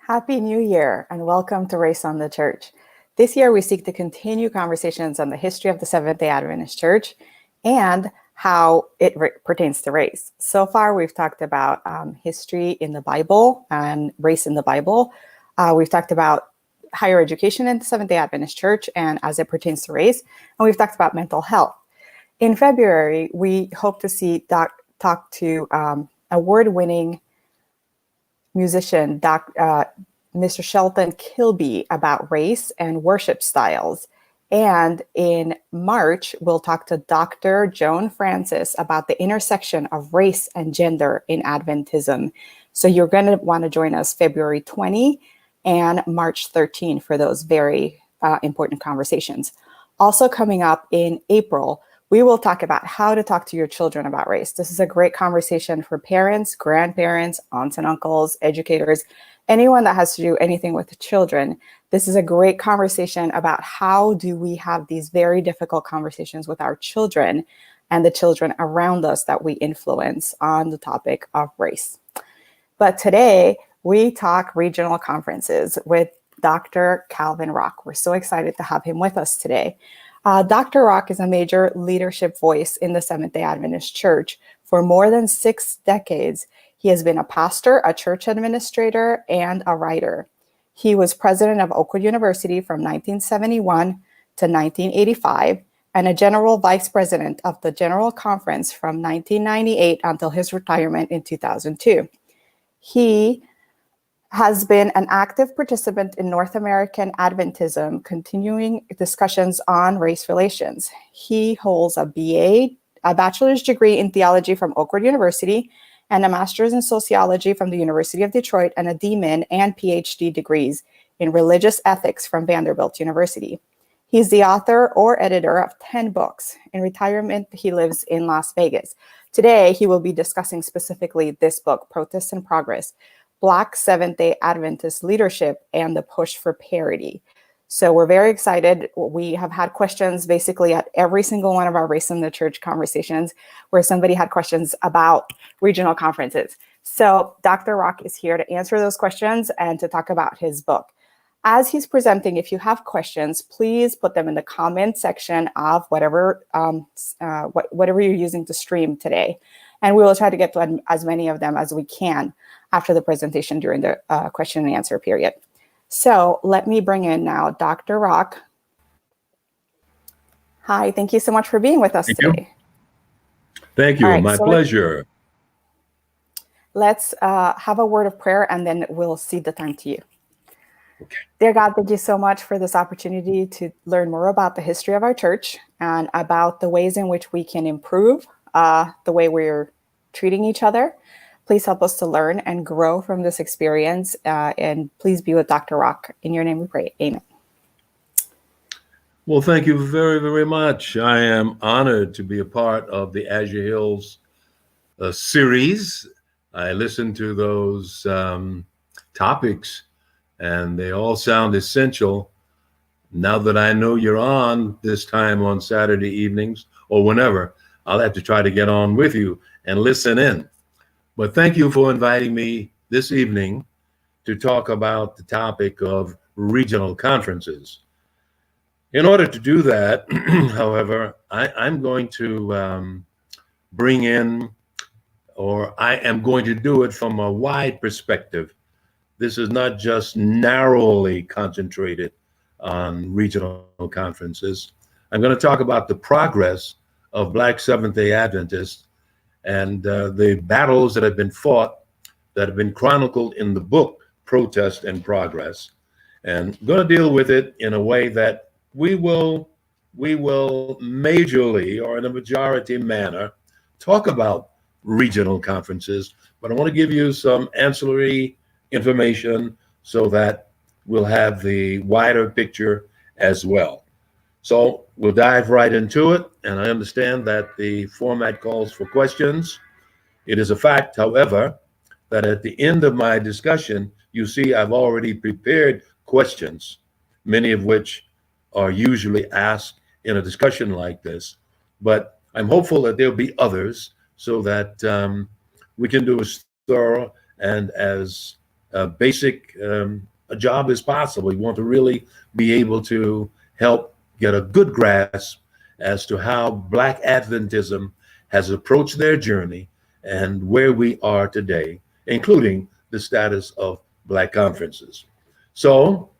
Happy New Year and welcome to Race on the Church. This year we seek to continue conversations on the history of the Seventh-day Adventist Church and how it pertains to race. So far we've talked about history in the Bible and race in the Bible. We've talked about higher education in the Seventh-day Adventist Church and as it pertains to race, and we've talked about mental health. In February, we hope to talk to award-winning musician, Mr. Shelton Kilby, about race and worship styles. And in March, we'll talk to Dr. Joan Francis about the intersection of race and gender in Adventism. So you're going to want to join us February 20 and March 13 for those very important conversations. Also coming up in April, we will talk about how to talk to your children about race. This is a great conversation for parents, grandparents, aunts and uncles, educators, anyone that has to do anything with children. This is a great conversation about how do we have these very difficult conversations with our children and the children around us that we influence on the topic of race. But today we talk regional conferences with Dr. Calvin Rock. We're so excited to have him with us today. Dr. Rock is a major leadership voice in the Seventh-day Adventist Church. For more than 6 decades, he has been a pastor, a church administrator, and a writer. He was president of Oakwood University from 1971 to 1985, and a general vice president of the General Conference from 1998 until his retirement in 2002. He has been an active participant in North American Adventism, continuing discussions on race relations. He holds a bachelor's degree in theology from Oakwood University, and a master's in sociology from the University of Detroit, and a DMin and PhD degrees in religious ethics from Vanderbilt University. He's the author or editor of 10 books. In retirement, he lives in Las Vegas. Today, he will be discussing specifically this book, Protest and Progress: Black Seventh-day Adventist Leadership and the Push for Parity. So we're very excited. We have had questions basically at every single one of our Race in the Church conversations where somebody had questions about regional conferences. So Dr. Rock is here to answer those questions and to talk about his book. As he's presenting, if you have questions, please put them in the comment section of whatever you're using to stream today. And we will try to get to as many of them as we can after the presentation during the question and answer period. So let me bring in now Dr. Rock. Hi, thank you so much for being with us today. Thank you, my pleasure. Let's have a word of prayer and then we'll cede the time to you. Okay. Dear God, thank you so much for this opportunity to learn more about the history of our church and about the ways in which we can improve the way we're treating each other. Please help us to learn and grow from this experience, and please be with Dr. Rock. In your name we pray, amen. Well, thank you very, very much. I am honored to be a part of the Azure Hills series. I listened to those topics, and they all sound essential. Now that I know you're on this time on Saturday evenings or whenever, I'll have to try to get on with you and listen in. But thank you for inviting me this evening to talk about the topic of regional conferences. In order to do that, however, I'm going to bring in, or I am going to do it from a wide perspective. This is not just narrowly concentrated on regional conferences. I'm going to talk about the progress of Black Seventh-day Adventists and the battles that have been fought, that have been chronicled in the book, Protest and Progress. And I'm going to deal with it in a way that we will majorly, or in a majority manner, talk about regional conferences, but I want to give you some ancillary information so that we'll have the wider picture as well. So we'll dive right into it, and I understand that the format calls for questions. It is a fact, however, that at the end of my discussion, you see I've already prepared questions, many of which are usually asked in a discussion like this, but I'm hopeful that there'll be others so that we can do as thorough and as basic a job as possible. We want to really be able to help get a good grasp as to how Black Adventism has approached their journey and where we are today, including the status of Black conferences. So,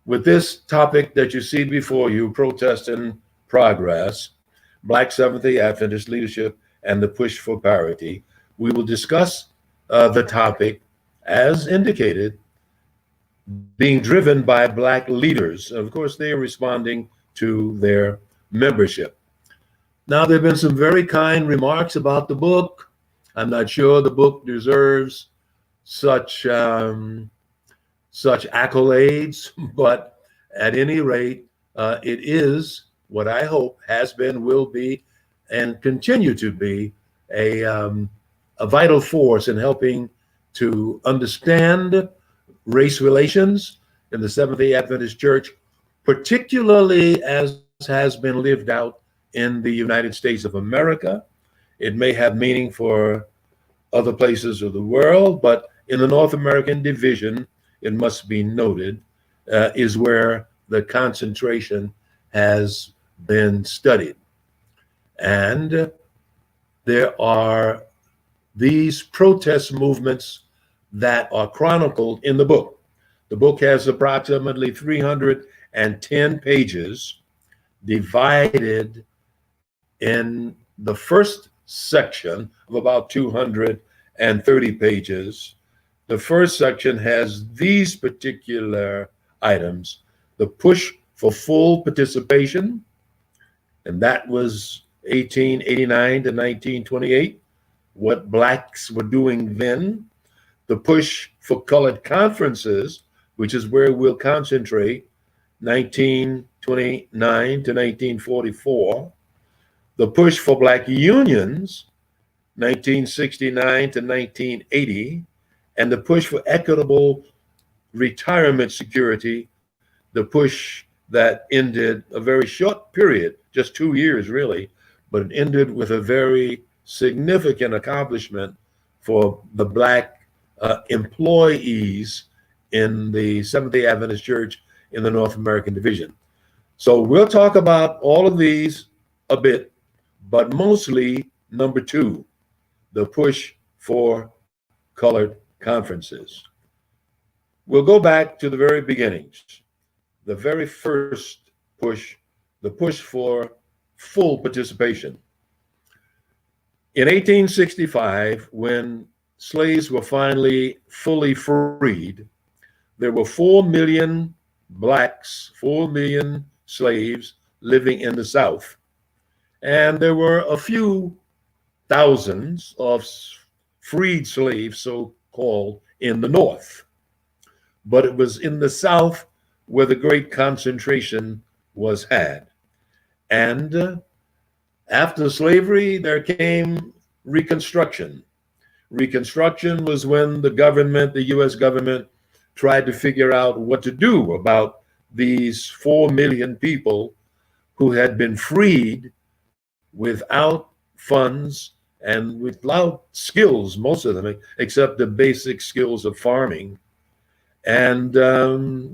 with this topic that you see before you, Protest in Progress, Black Seventh-day Adventist Leadership and the Push for Parity, we will discuss the topic as indicated, being driven by Black leaders. Of course, they are responding to their membership. Now, there have been some very kind remarks about the book. I'm not sure the book deserves such accolades, but at any rate, it is what I hope has been, will be, and continue to be a vital force in helping to understand race relations in the Seventh-day Adventist Church, particularly as has been lived out in the United States of America. It may have meaning for other places of the world, but in the North American division, it must be noted, is where the concentration has been studied. And there are these protest movements that are chronicled in the book. The book has approximately 310 pages, divided in the first section of about 230 pages. The first section has these particular items: the push for full participation, and that was 1889 to 1928, what Blacks were doing then. The push for colored conferences, which is where we'll concentrate, 1929 to 1944. The push for Black unions, 1969 to 1980. And the push for equitable retirement security, the push that ended a very short period, just 2 years really, but it ended with a very significant accomplishment for the Black employees in the Seventh-day Adventist Church in the North American division. So we'll talk about all of these a bit, but mostly number two, the push for colored conferences. We'll go back to the very beginnings, the very first push, the push for full participation. In 1865, when slaves were finally fully freed, there were 4 million Blacks, 4 million slaves living in the South. And there were a few thousands of freed slaves, so-called, in the North. But it was in the South where the great concentration was had. And after slavery, there came Reconstruction. Reconstruction was when the government, the US government, tried to figure out what to do about these 4 million people who had been freed without funds and without skills, most of them, except the basic skills of farming, and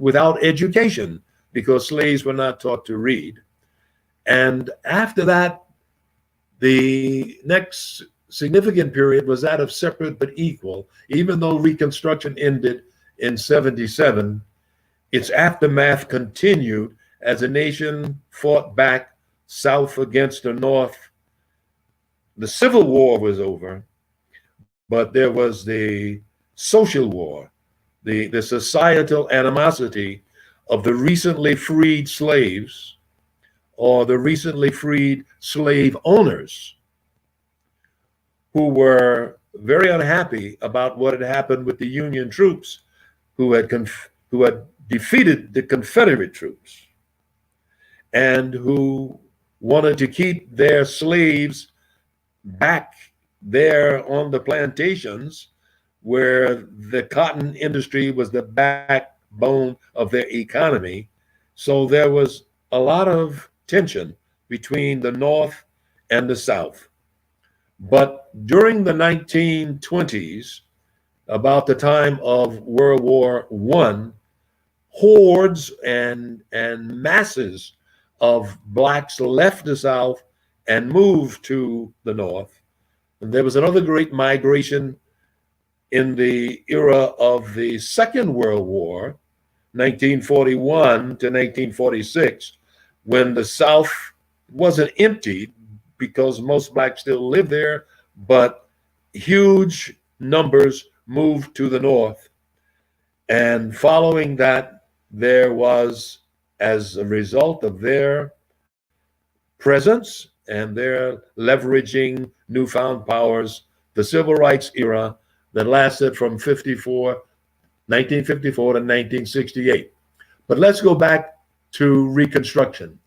without education, because slaves were not taught to read. And after that, the next significant period was that of separate but equal. Even though Reconstruction ended in 77, its aftermath continued as the nation fought back South against the North. The Civil War was over, but there was the social war, the societal animosity of the recently freed slaves or the recently freed slave owners, who were very unhappy about what had happened with the Union troops who had defeated the Confederate troops, and who wanted to keep their slaves back there on the plantations where the cotton industry was the backbone of their economy. So there was a lot of tension between the North and the South. But during the 1920s, about the time of World War I, hordes and masses of blacks left the South and moved to the North. And there was another great migration in the era of the Second World War, 1941 to 1946, when the South wasn't empty because most blacks still lived there, but huge numbers moved to the North. And following that, there was, as a result of their presence and their leveraging newfound powers, the civil rights era that lasted from 1954 to 1968. But let's go back to Reconstruction.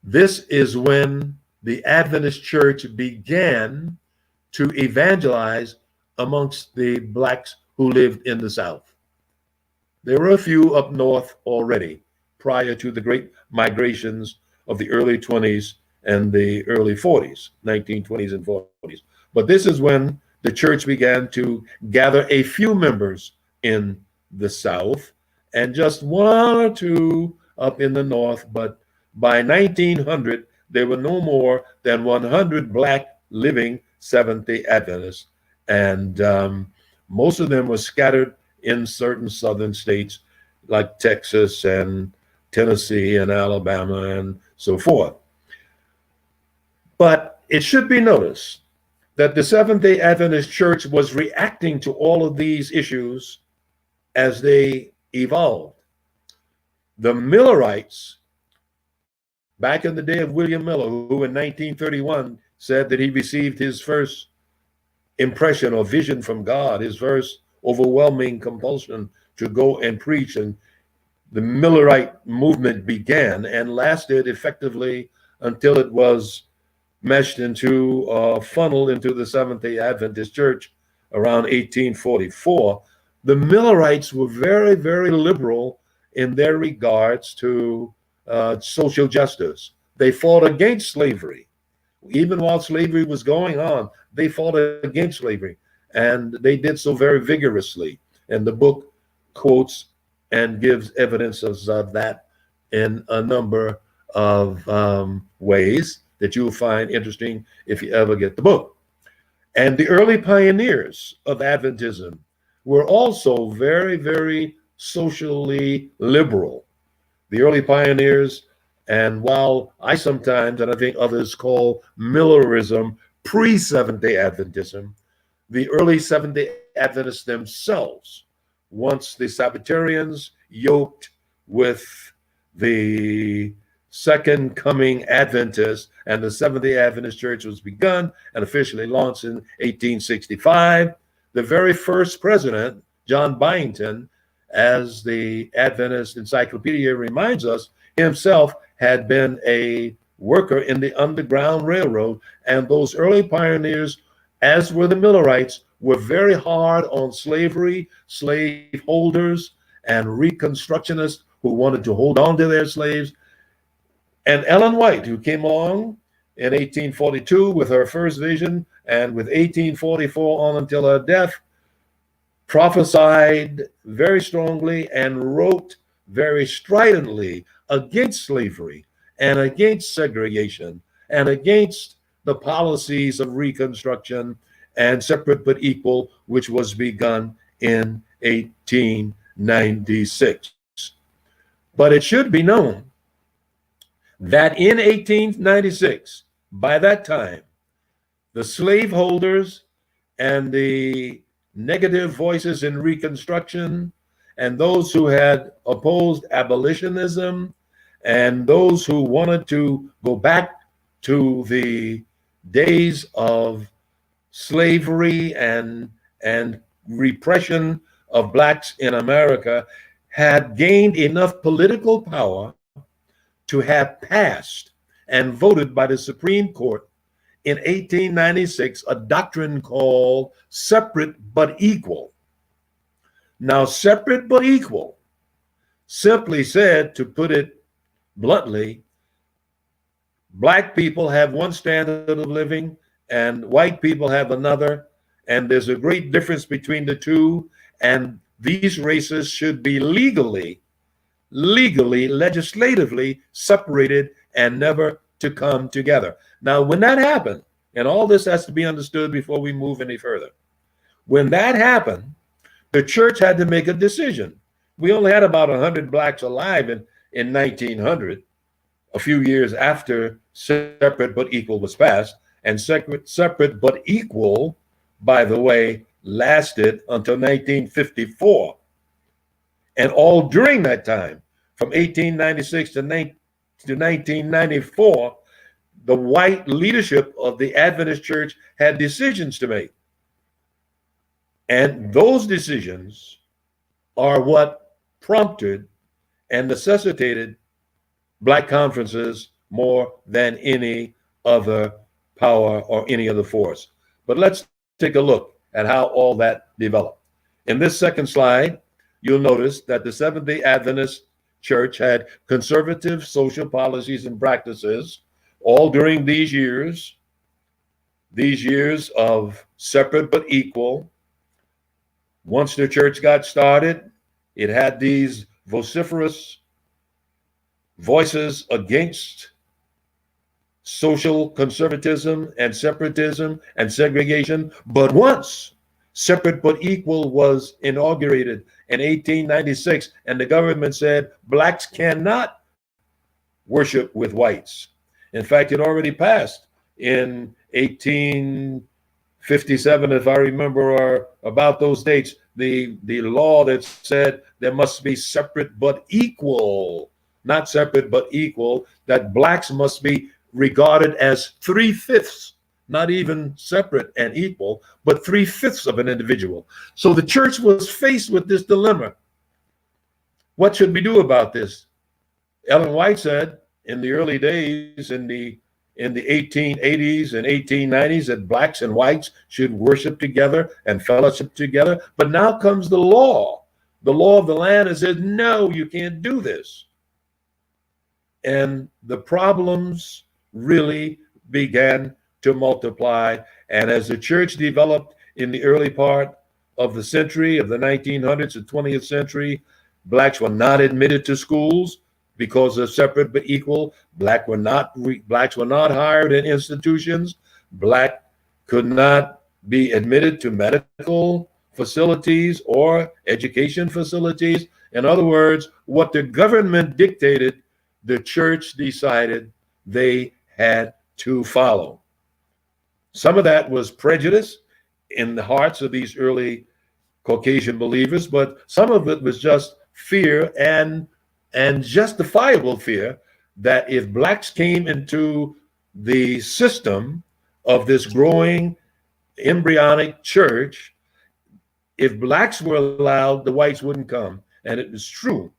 This is when the Adventist Church began to evangelize amongst the blacks who lived in the South. There were a few up north already prior to the great migrations of the early 20s and the early 40s, 1920s and 40s. But this is when the church began to gather a few members in the South and just one or two up in the North. But by 1900, there were no more than 100 black living Seventh-day Adventists. And most of them were scattered in certain southern states like Texas and Tennessee and Alabama and so forth. But it should be noticed that the Seventh-day Adventist Church was reacting to all of these issues as they evolved. The Millerites, back in the day of William Miller, who in 1931 said that he received his first impression or vision from God, his first overwhelming compulsion to go and preach. And the Millerite movement began and lasted effectively until it was meshed into a funnel into the Seventh-day Adventist Church around 1844. The Millerites were very, very liberal in their regards to social justice. They fought against slavery. Even while slavery was going on, they fought against slavery, and they did so very vigorously. And the book quotes and gives evidences of that in a number of ways that you'll find interesting if you ever get the book. And the early pioneers of Adventism were also very, very socially liberal. The early pioneers, and while I sometimes, and I think others call Millerism pre-Seventh-day Adventism, the early Seventh-day Adventists themselves, once the Sabbatarians yoked with the Second Coming Adventists and the Seventh-day Adventist Church was begun and officially launched in 1865, the very first president, John Byington, as the Adventist Encyclopedia reminds us, himself had been a worker in the Underground Railroad. And those early pioneers, as were the Millerites, were very hard on slavery, slave holders, and Reconstructionists who wanted to hold on to their slaves. And Ellen White, who came along in 1842 with her first vision, and with 1844 on until her death, prophesied very strongly and wrote very stridently against slavery and against segregation and against the policies of Reconstruction and separate but equal, which was begun in 1896. But it should be known that in 1896, by that time, the slaveholders and the negative voices in Reconstruction and those who had opposed abolitionism and those who wanted to go back to the days of slavery and repression of blacks in America had gained enough political power to have passed and voted by the Supreme Court in 1896 a doctrine called separate but equal. Now, separate but equal simply said, to put it bluntly, black people have one standard of living and white people have another, And there's a great difference between the two. And these races should be legally, legislatively separated and never to come together. Now, when that happened, and all this has to be understood before we move any further, when that happened, the church had to make a decision. We only had about 100 blacks alive in 1900, a few years after separate but equal was passed. And separate but equal, by the way, lasted until 1954. And all during that time, from 1896 to 1994, the white leadership of the Adventist Church had decisions to make. And those decisions are what prompted and necessitated black conferences more than any other power or any other force. But let's take a look at how all that developed. In this second slide, you'll notice that the Seventh-day Adventist Church had conservative social policies and practices all during these years of separate but equal. Once the church got started, it had these vociferous voices against social conservatism and separatism and segregation. But once separate but equal was inaugurated in 1896, and the government said blacks cannot worship with whites. In fact, it already passed in 1857, if I remember, or about those dates, the law that said there must be separate but equal, not separate but equal, that blacks must be regarded as 3/5, not even separate and equal, but 3/5 of an individual. So the church was faced with this dilemma. What should we do about this? Ellen White said in the early days, in the 1880s and 1890s, that blacks and whites should worship together and fellowship together. But now comes the law of the land, and says, no, you can't do this. And the problems really began to multiply. And as the church developed in the early part of the century, of the 1900s and 20th century, blacks were not admitted to schools because of separate but equal. Blacks were not hired in institutions. Black could not be admitted to medical facilities or education facilities. In other words, what the government dictated, the church decided they had to follow. Some of that was prejudice in the hearts of these early Caucasian believers, but some of it was just fear, and justifiable fear, that if blacks came into the system of this growing embryonic church, if blacks were allowed, the whites wouldn't come. And it was true.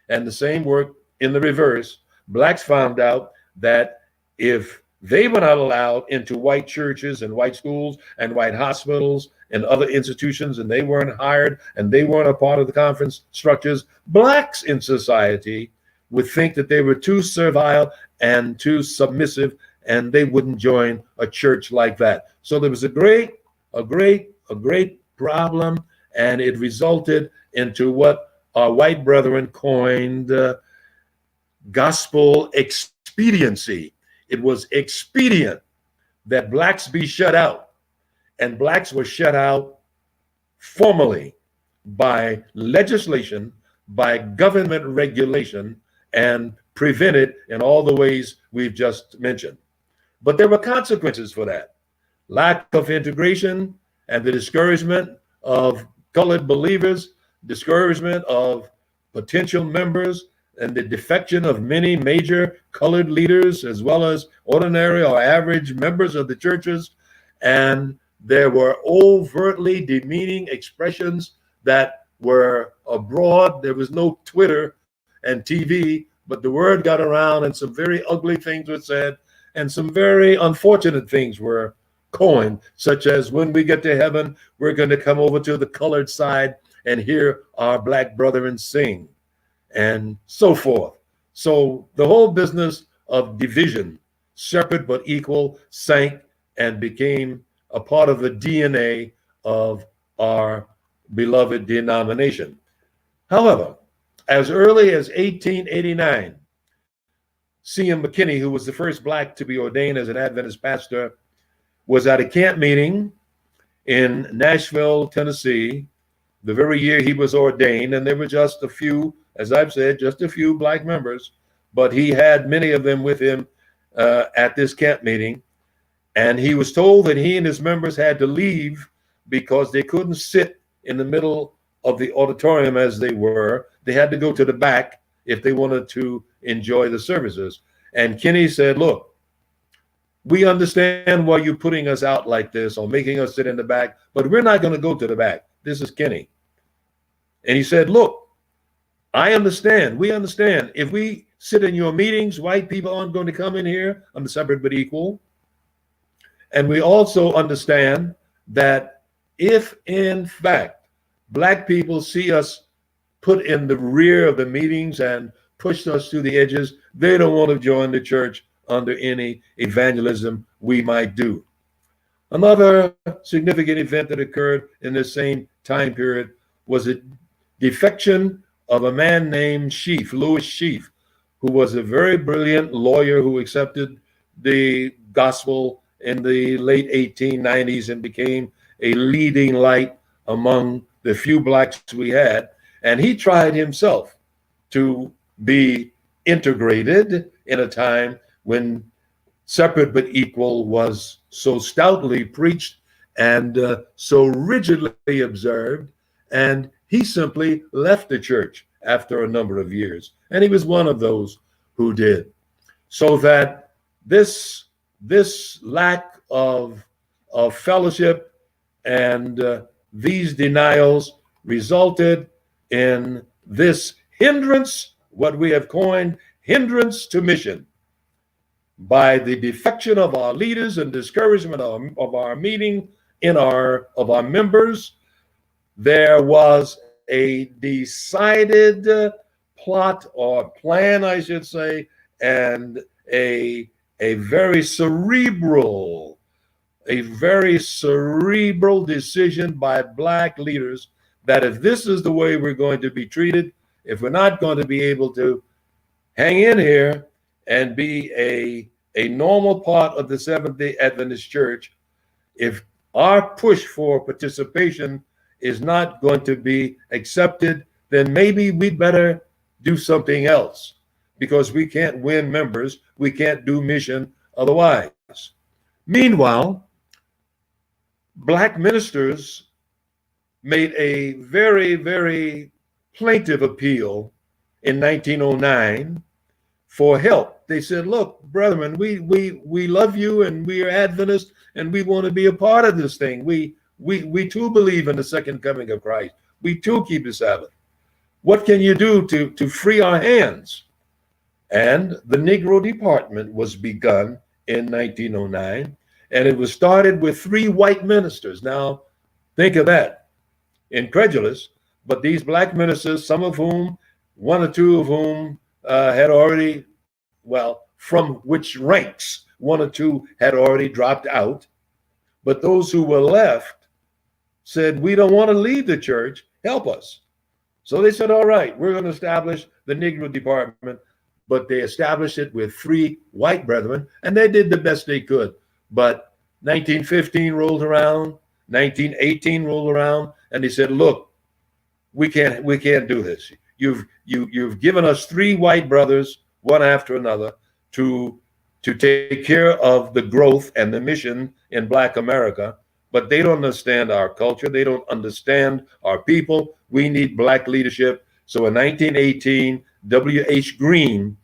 And the same worked in the reverse. Blacks found out that if they were not allowed into white churches and white schools and white hospitals and other institutions, and they weren't hired and they weren't a part of the conference structures, blacks in society would think that they were too servile and too submissive, and they wouldn't join a church like that. So there was a great problem, and it resulted into what our white brethren coined gospel expediency. It was expedient that blacks be shut out, and blacks were shut out formally by legislation, by government regulation, and prevented in all the ways we've just mentioned. But there were consequences for that. Lack of integration and the discouragement of colored believers, discouragement of potential members, and the defection of many major colored leaders, as well as ordinary or average members of the churches. And there were overtly demeaning expressions that were abroad. There was no Twitter and TV, but the word got around, and some very ugly things were said, and some very unfortunate things were coined, such as, when we get to heaven, we're going to come over to the colored side and hear our black brethren sing, and so forth. So the whole business of division, separate but equal, sank and became a part of the DNA of our beloved denomination. However, as early as 1889, C.M. McKinney, who was the first Black to be ordained as an Adventist pastor, was at a camp meeting in Nashville, Tennessee, the very year he was ordained. And there were just a few, as I've said, just a few Black members, but he had many of them with him at this camp meeting. And he was told that he and his members had to leave because they couldn't sit in the middle of the auditorium as they were. They had to go to the back if they wanted to enjoy the services. And Kinney said, look, we understand why you're putting us out like this or making us sit in the back, but we're not going to go to the back. This is Kinney. And he said, look, I understand. We understand. If we sit in your meetings, white people aren't going to come in here on the separate but equal. And we also understand that if, in fact, Black people see us put in the rear of the meetings and push us to the edges, they don't want to join the church under any evangelism we might do. Another significant event that occurred in this same time period was a defection of a man named Sheaf, Louis Sheaf, who was a very brilliant lawyer who accepted the gospel in the late 1890s and became a leading light among the few Blacks we had. And he tried himself to be integrated in a time when separate but equal was so stoutly preached and so rigidly observed. And he simply left the church after a number of years. And he was one of those who did. So that this lack of fellowship and these denials resulted in this hindrance, what we have coined hindrance to mission. By the defection of our leaders and discouragement of our meeting of our members, there was a decided plot or plan, I should say, and a very cerebral decision by Black leaders that if this is the way we're going to be treated, if we're not going to be able to hang in here and be a normal part of the Seventh-day Adventist Church, if our push for participation is not going to be accepted, then maybe we'd better do something else, because we can't win members, we can't do mission otherwise. Meanwhile, Black ministers made a very, very plaintive appeal in 1909 for help. They said, look, brethren, we love you and we are Adventists and we want to be a part of this thing. We too believe in the second coming of Christ. We too keep the Sabbath. What can you do to free our hands? And the Negro Department was begun in 1909, and it was started with 3 white ministers. Now, think of that. Incredulous, but these Black ministers, some of whom, 1 or 2 of whom had already, from which ranks 1 or 2 had already dropped out. But those who were left said, we don't want to leave the church, help us. So they said, all right, we're going to establish the Negro Department, but they established it with 3 white brethren, and they did the best they could. But 1915 rolled around, 1918 rolled around, and they said, look, we can't do this. You've given us 3 white brothers, one after another, to take care of the growth and the mission in Black America, but they don't understand our culture. They don't understand our people. We need Black leadership. So in 1918, W.H. Green,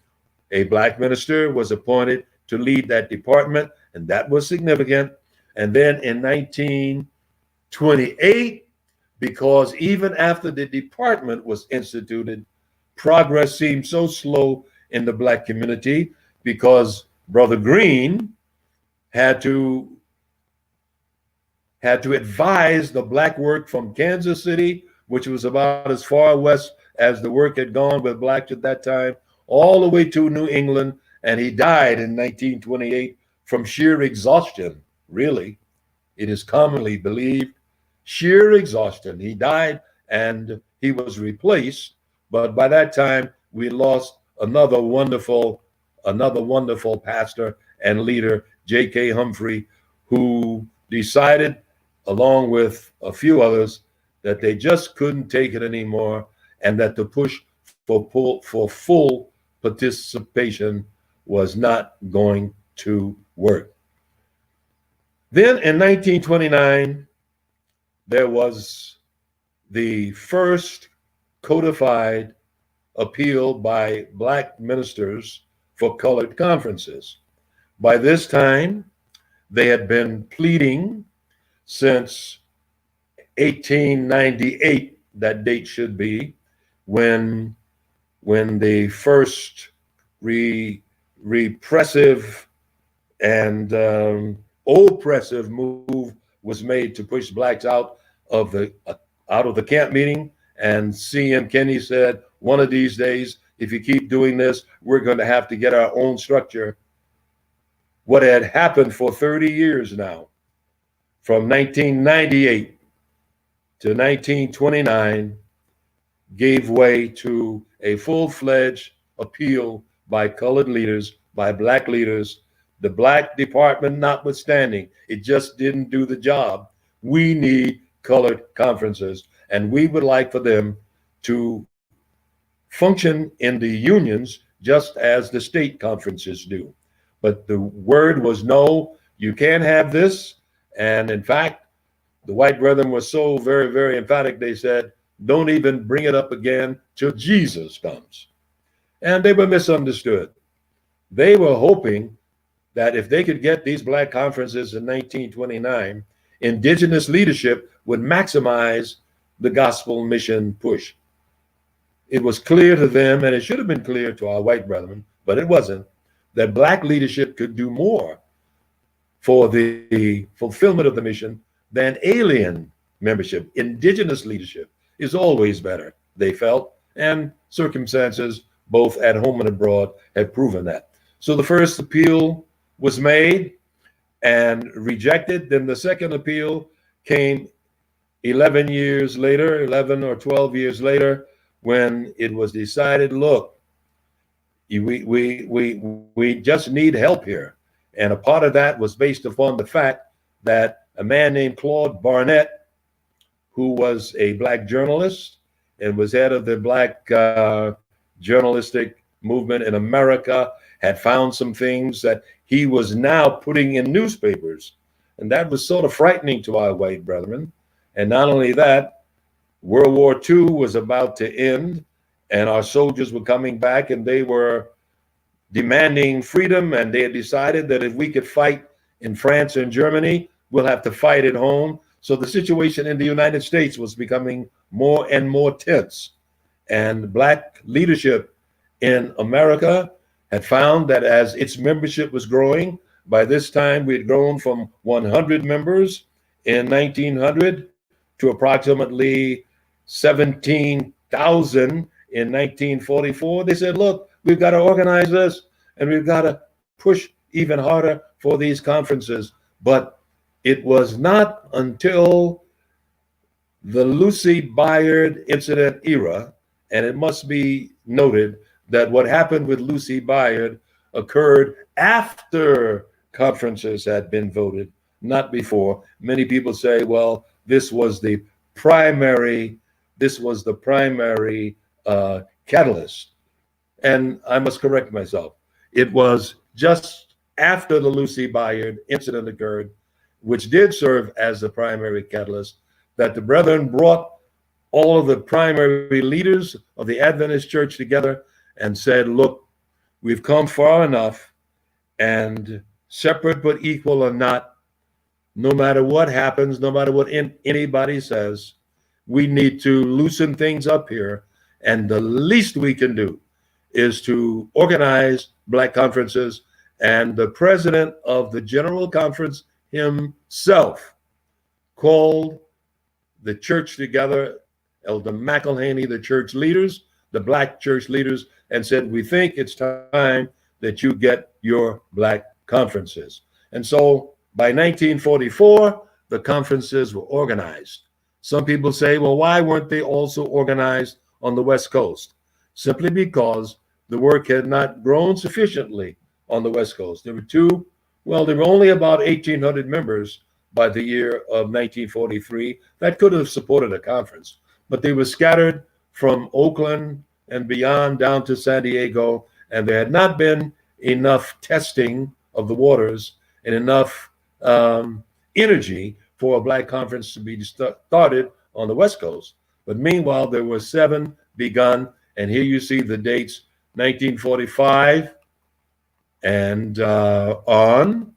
a Black minister, was appointed to lead that department, and that was significant. And then in 1928, because even after the department was instituted, progress seemed so slow in the Black community because Brother Green had to advise the Black work from Kansas City, which was about as far west as the work had gone with Blacks at that time, all the way to New England. And he died in 1928 from sheer exhaustion, really. It is commonly believed sheer exhaustion. He died and he was replaced. But by that time, we lost another wonderful pastor and leader, J.K. Humphrey, who decided, along with a few others, that they just couldn't take it anymore, and that the push for full participation was not going to work. Then in 1929, there was the first codified appeal by black ministers for colored conferences. By this time, they had been pleading since 1898, that date should be, when the first repressive and oppressive move was made to push blacks out of the camp meeting. And C.M. Kenny said, one of these days, if you keep doing this, we're going to have to get our own structure. What had happened for 30 years now, from 1998 to 1929, gave way to a full-fledged appeal by colored leaders, by black leaders, the black department notwithstanding. It just didn't do the job. We need colored conferences, and we would like for them to function in the unions just as the state conferences do. But the word was no, you can't have this. And in fact, the white brethren were so very, very emphatic, they said, don't even bring it up again till Jesus comes. And they were misunderstood. They were hoping that if they could get these black conferences in 1929, indigenous leadership would maximize the gospel mission push. It was clear to them, and it should have been clear to our white brethren, but it wasn't, that black leadership could do more for the fulfillment of the mission than alien membership. Indigenous leadership is always better, they felt, and circumstances both at home and abroad have proven that. So the first appeal was made and rejected. Then the second appeal came 11 years later, 11 or 12 years later, when it was decided, look, we just need help here. And a part of that was based upon the fact that a man named Claude Barnett, who was a black journalist and was head of the black journalistic movement in America, had found some things that he was now putting in newspapers. And that was sort of frightening to our white brethren. And not only that, World War II was about to end, and our soldiers were coming back, and they were demanding freedom. And they had decided that if we could fight in France and Germany, we'll have to fight at home. So the situation in the United States was becoming more and more tense. And black leadership in America had found that as its membership was growing, by this time we had grown from 100 members in 1900 to approximately 17,000 in 1944. They said, look, we've got to organize this, and we've got to push even harder for these conferences. But it was not until the Lucy Byard incident era, and it must be noted that what happened with Lucy Byard occurred after conferences had been voted, not before. Many people say, well, this was the primary catalyst. And I must correct myself. It was just after the Lucy Byard incident occurred, which did serve as the primary catalyst, that the brethren brought all of the primary leaders of the Adventist church together and said, look, we've come far enough, and separate but equal or not, no matter what happens, no matter what anybody says, we need to loosen things up here. And the least we can do is to organize black conferences. And the president of the General Conference himself called the church together, Elder McElhaney, the church leaders, the black church leaders, and said, we think it's time that you get your black conferences. And so by 1944, the conferences were organized. Some people say, well, why weren't they also organized on the West Coast? Simply because the work had not grown sufficiently on the West Coast. There were only about 1,800 members by the year of 1943 that could have supported a conference, but they were scattered from Oakland and beyond down to San Diego, and there had not been enough testing of the waters and enough energy for a Black conference to be started on the West Coast. But meanwhile, there were 7 begun, and here you see the dates: 1945 and on.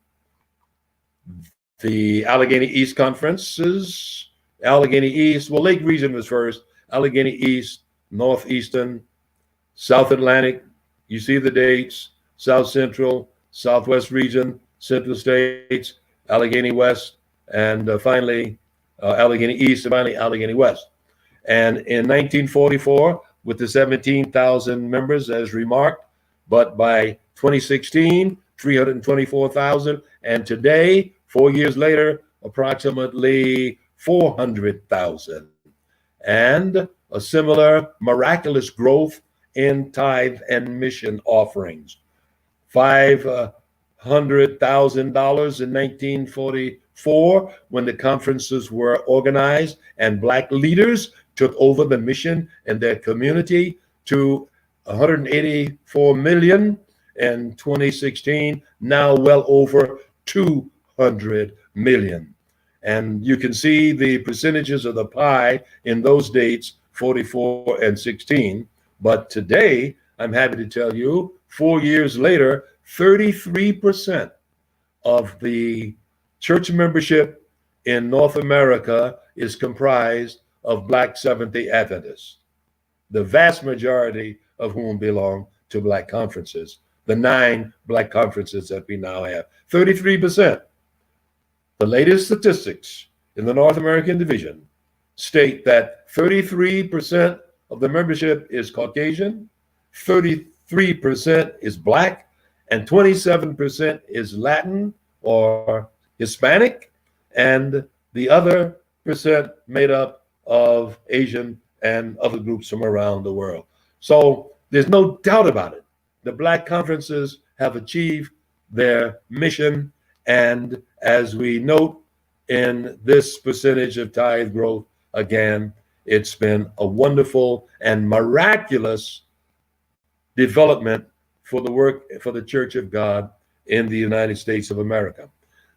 The Allegheny East conferences, Allegheny East, well, Lake Region was first, Allegheny East, Northeastern, South Atlantic, you see the dates: South Central, Southwest Region, Central States, Allegheny West, and finally Allegheny East, and finally Allegheny West. And in 1944, with the 17,000 members as remarked, but by 2016, 324,000, and today, 4 years later, approximately 400,000. And a similar miraculous growth in tithe and mission offerings. $500,000 in 1944 when the conferences were organized and Black leaders took over the mission in their community, to 184 million in 2016, now well over 200 million. And you can see the percentages of the pie in those dates, 44 and 16. But today, I'm happy to tell you, 4 years later, 33% of the church membership in North America is comprised of Black Seventh-day Adventists, the vast majority of whom belong to Black conferences, the 9 Black conferences that we now have. 33%. The latest statistics in the North American division state that 33% of the membership is Caucasian, 33% is Black, and 27% is Latin or Hispanic, and the other percent made up of Asian and other groups from around the world. So there's no doubt about it. The Black conferences have achieved their mission, and as we note in this percentage of tithe growth, again, it's been a wonderful and miraculous development for the work for the Church of God in the United States of America.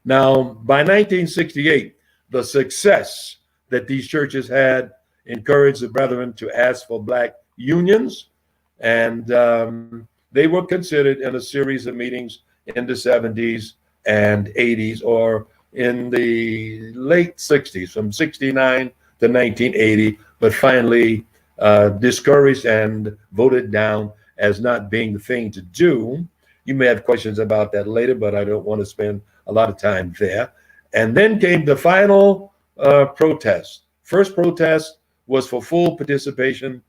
Now, by 1968, the success that these churches had encouraged the brethren to ask for Black unions, and they were considered in a series of meetings in the 70s and 80s, or in the late 60s, from 69 to 1980, but finally discouraged and voted down as not being the thing to do. You may have questions about that later, but I don't want to spend a lot of time there. And then came the final protest. First protest was for full participation.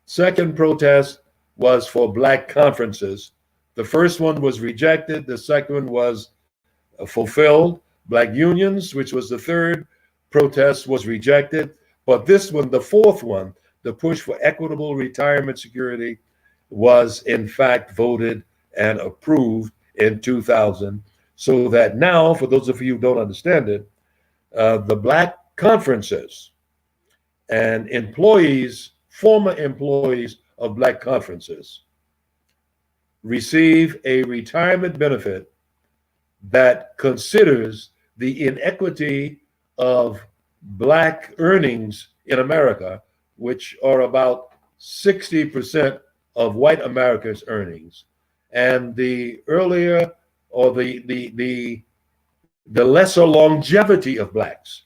Second protest was for Black conferences. The first one was rejected. The second one was fulfilled. Black unions, which was the third protest, was rejected. But this one, the fourth one, the push for equitable retirement security, was in fact voted and approved in 2000. So that now, for those of you who don't understand it, the Black conferences and employees, former employees of Black conferences, receive a retirement benefit that considers the inequity of Black earnings in America, which are about 60% of white America's earnings, and the earlier or the lesser longevity of Blacks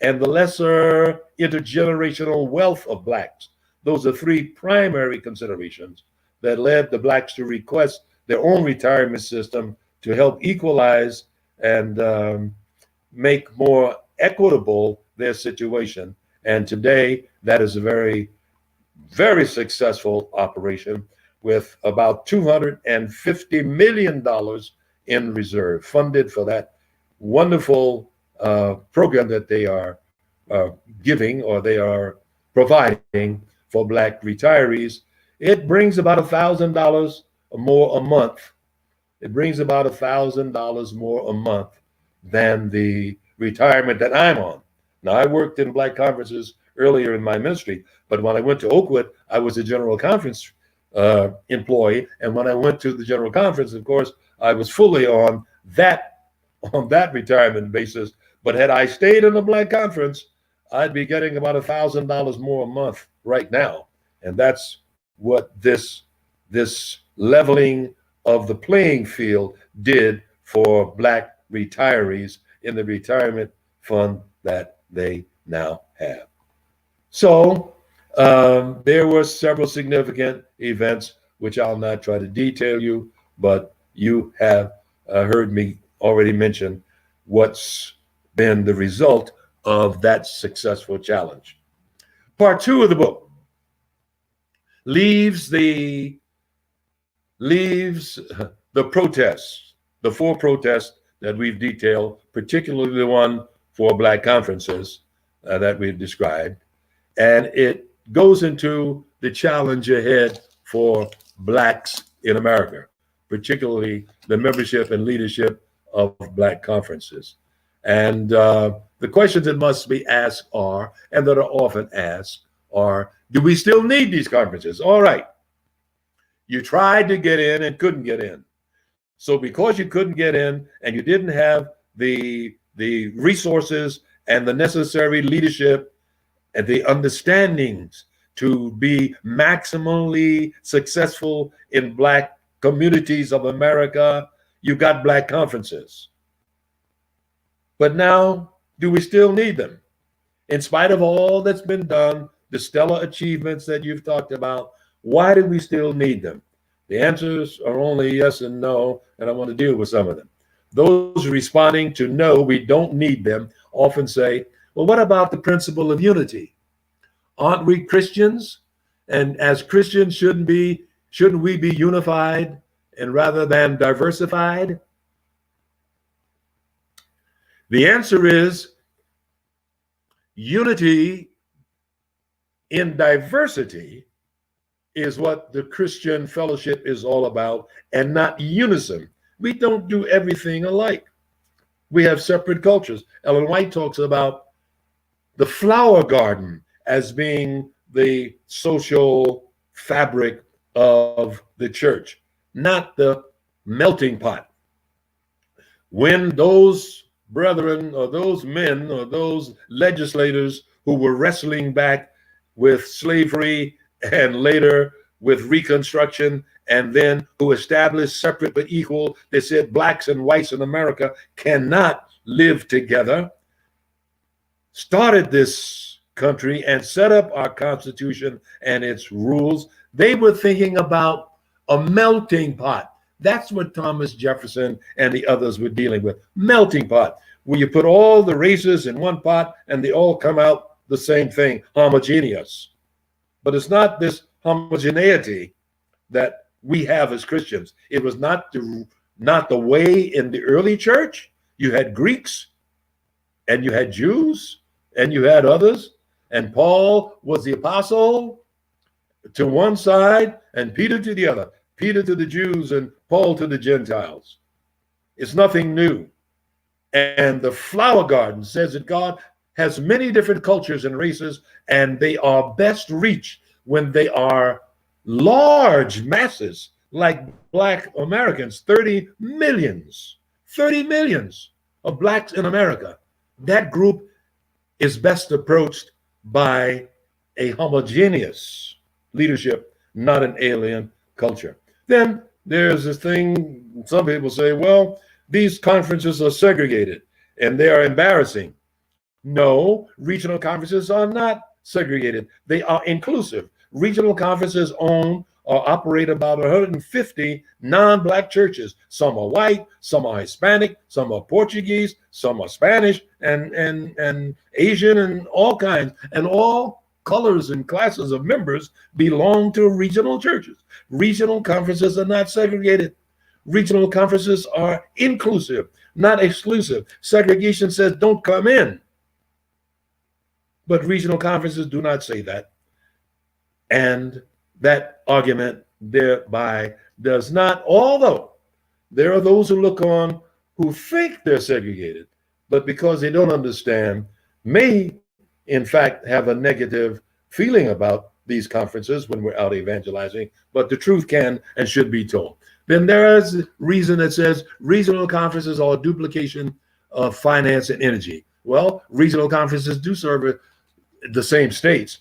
and the lesser intergenerational wealth of Blacks. Those are 3 primary considerations that led the Blacks to request their own retirement system to help equalize and make more equitable their situation. And today, that is a very, very successful operation with about $250 million in reserve, funded for that wonderful program that they are giving, or they are providing for Black retirees, it brings about $1,000 more a month. It brings about $1,000 more a month than the retirement that I'm on. Now, I worked in Black conferences earlier in my ministry, but when I went to Oakwood, I was a general conference employee, and when I went to the general conference, of course, I was fully on that retirement basis. But had I stayed in the Black conference, I'd be getting about $1,000 more a month right now, and that's what this leveling of the playing field did for Black retirees in the retirement fund that they now have. So there were several significant events, which I'll not try to detail you, but you have heard me already mention what's been the result of that successful challenge. Part 2 of the book leaves the protests, the 4 protests that we've detailed, particularly the one for Black conferences that we've described, and it goes into the challenge ahead for Blacks in America, particularly the membership and leadership of Black conferences. And the questions that must be asked are, and that are often asked, are, do we still need these conferences? All right. You tried to get in and couldn't get in. So because you couldn't get in and you didn't have the resources and the necessary leadership and the understandings to be maximally successful in Black communities of America, you got Black conferences. But now, do we still need them? In spite of all that's been done, the stellar achievements that you've talked about, why do we still need them? The answers are only yes and no, and I want to deal with some of them. Those responding to no, we don't need them, often say, well, what about the principle of unity? Aren't we Christians? And as Christians, shouldn't we be unified and rather than diversified? The answer is unity in diversity is what the Christian fellowship is all about, and not unison. We don't do everything alike. We have separate cultures. Ellen White talks about the flower garden as being the social fabric of the church, not the melting pot. When those brethren or those men or those legislators who were wrestling back with slavery and later with Reconstruction, and then who established separate but equal, they said Blacks and whites in America cannot live together, started this country and set up our Constitution and its rules. They were thinking about a melting pot. That's what Thomas Jefferson and the others were dealing with. Melting pot, where you put all the races in one pot and they all come out the same thing, homogeneous. But it's not this homogeneity that we have as Christians. It was not the way in the early church. You had Greeks and you had Jews and you had others. And Paul was the apostle to one side and Peter to the other. Peter to the Jews and Paul to the Gentiles. It's nothing new. And the flower garden says that God has many different cultures and races, and they are best reached when they are large masses like Black Americans, 30 millions of Blacks in America. That group is best approached by a homogeneous leadership, not an alien culture. Then there's this thing, some people say, well, these conferences are segregated and they are embarrassing. No, regional conferences are not segregated. They are inclusive. Regional conferences own or operate about 150 non-Black churches. Some are white, some are Hispanic, some are Portuguese, some are Spanish and Asian and all kinds. And all colors and classes of members belong to regional churches. Regional conferences are not segregated. Regional conferences are inclusive, not exclusive. Segregation says don't come in. But regional conferences do not say that. And that argument thereby does not, although there are those who look on who think they're segregated, but because they don't understand, may in fact have a negative feeling about these conferences when we're out evangelizing, but the truth can and should be told. Then there is reason that says regional conferences are a duplication of finance and energy. Well, regional conferences do serve the same states,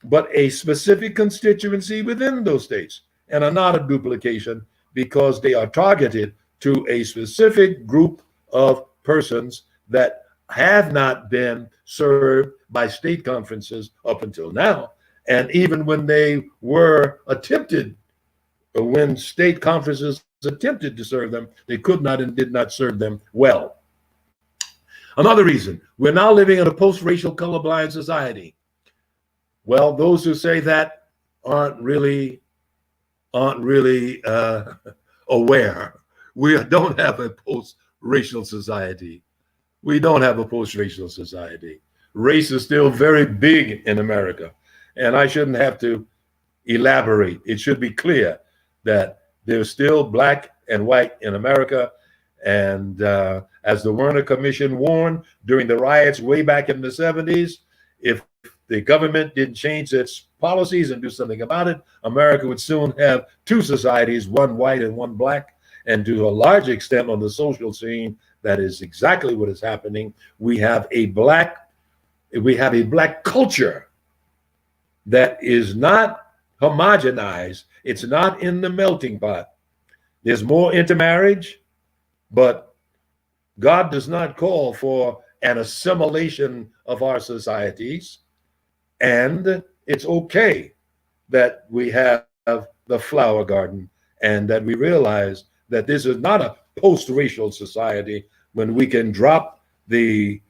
but a specific constituency within those states, and are not a duplication because they are targeted to a specific group of persons that have not been served by state conferences up until now. And even when they were attempted, when state conferences attempted to serve them, they could not and did not serve them well. Another reason, we're now living in a post-racial colorblind society. Well, those who say that aren't really aware. We don't have a post-racial society. We don't have a post-racial society. Race is still very big in America, and I shouldn't have to elaborate. It should be clear that there's still black and white in America. And as the Werner Commission warned during the riots way back in the 70s, if the government didn't change its policies and do something about it, America would soon have two societies, one white and one black. And to a large extent on the social scene, that is exactly what is happening. We have a black culture that is not homogenized. It's not in the melting pot. There's more intermarriage, but God does not call for an assimilation of our societies. And it's okay that we have the flower garden and that we realize that this is not a post-racial society when we can drop the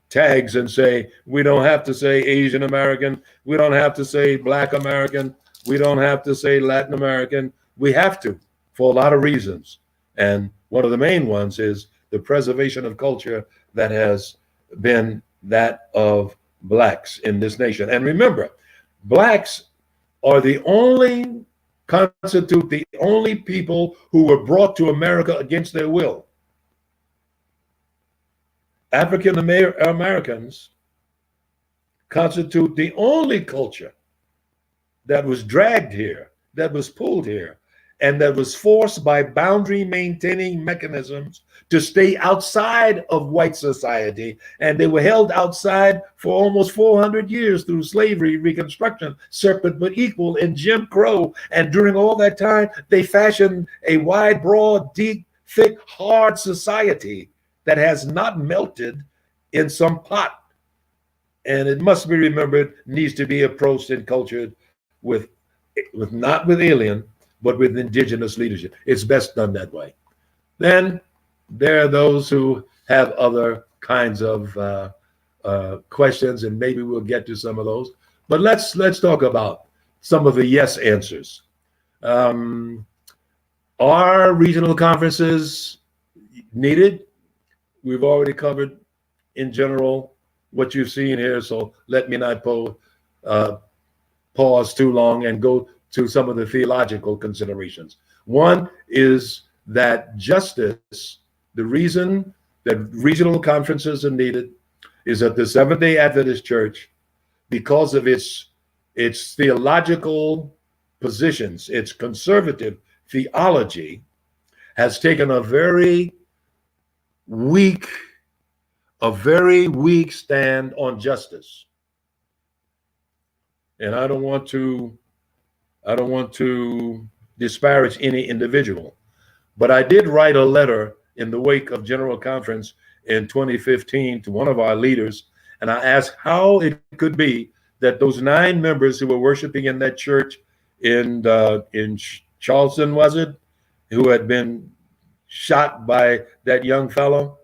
tags and say, we don't have to say Asian American, we don't have to say Black American, we don't have to say Latin American. We have to for a lot of reasons. And one of the main ones is the preservation of culture that has been that of blacks in this nation. And remember, blacks are constitute the only people who were brought to America against their will. African Americans constitute the only culture that was dragged here, that was pulled here, and that was forced by boundary maintaining mechanisms to stay outside of white society. And they were held outside for almost 400 years through slavery, Reconstruction, separate but equal, and Jim Crow. And during all that time, they fashioned a wide, broad, deep, thick, hard society that has not melted in some pot. And it must be remembered, needs to be approached and cultured with not with alien, but with indigenous leadership. It's best done that way. Then there are those who have other kinds of questions, and maybe we'll get to some of those. But let's talk about some of the yes answers. Are regional conferences needed? We've already covered in general what you've seen here, so let me not pause too long and go to some of the theological considerations. One is that justice, the reason that regional conferences are needed is that the Seventh-day Adventist Church, because of its theological positions, its conservative theology, has taken a very weak stand on justice. And I don't want to disparage any individual, but I did write a letter in the wake of General Conference in 2015 to one of our leaders, and I asked how it could be that those 9 members who were worshiping in that church in Charleston, was it, who had been shot by that young fellow,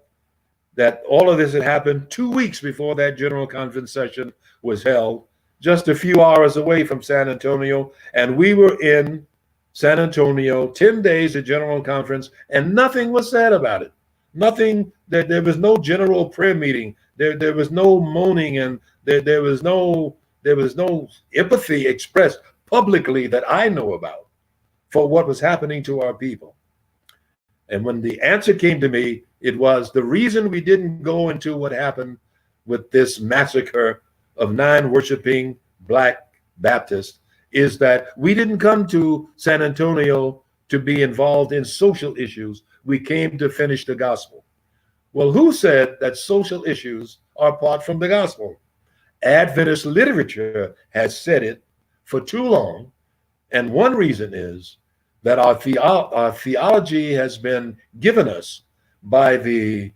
that all of this had happened 2 weeks before that General Conference session was held, just a few hours away from San Antonio. And we were in San Antonio 10 days at General Conference, and nothing was said about it. Nothing, that there was no general prayer meeting. There was no moaning, and there was no empathy expressed publicly that I know about for what was happening to our people. And when the answer came to me, it was the reason we didn't go into what happened with this massacre of 9 worshiping Black Baptists is that we didn't come to San Antonio to be involved in social issues. We came to finish the gospel. Well, who said that social issues are apart from the gospel? Adventist literature has said it for too long. And one reason is that our theology has been given us by the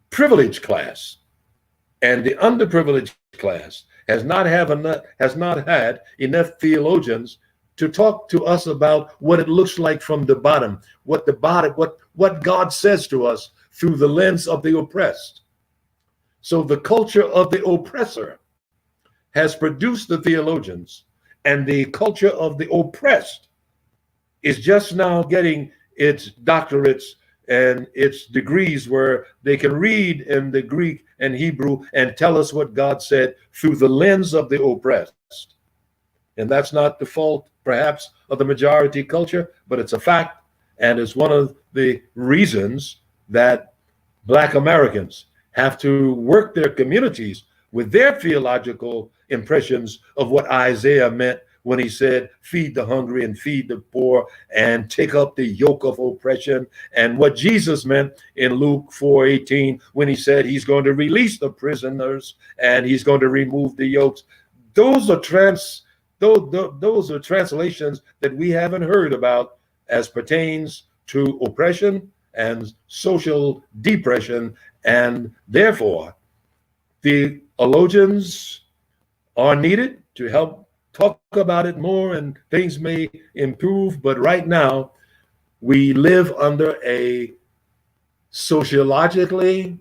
privileged class, and the underprivileged class has not had enough theologians to talk to us about what it looks like from the bottom, what God says to us through the lens of the oppressed. So the culture of the oppressor has produced the theologians, and the culture of the oppressed is just now getting its doctorates and its degrees where they can read in the Greek and Hebrew and tell us what God said through the lens of the oppressed. And that's not the fault, perhaps, of the majority culture, but it's a fact. And it's one of the reasons that Black Americans have to work their communities with their theological impressions of what Isaiah meant when he said, feed the hungry and feed the poor and take up the yoke of oppression, and what Jesus meant in Luke 4:18 when he said he's going to release the prisoners and he's going to remove the yokes. Those are translations that we haven't heard about as pertains to oppression and social depression, and therefore theologians are needed to help talk about it more, and things may improve. But right now, we live under a sociologically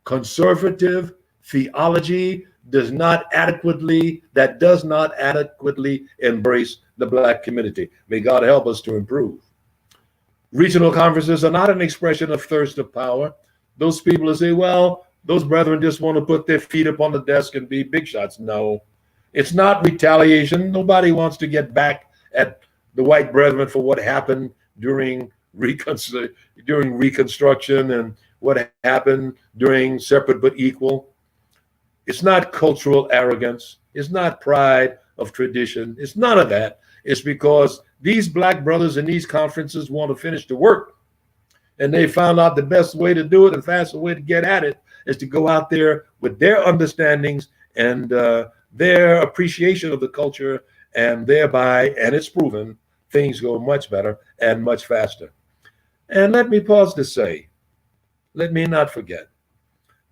conservative theology that does not adequately embrace the Black community. May God help us to improve. Regional conferences are not an expression of thirst of power. Those people who say, well, those brethren just want to put their feet up on the desk and be big shots. No, it's not retaliation. Nobody wants to get back at the white brethren for what happened during Reconstruction and what happened during Separate but Equal. It's not cultural arrogance. It's not pride of tradition. It's none of that. It's because these Black brothers in these conferences want to finish the work. And they found out the best way to do it, and fastest way to get at it, is to go out there with their understandings and their appreciation of the culture, and thereby, and it's proven, things go much better and much faster. And let me pause to say, let me not forget,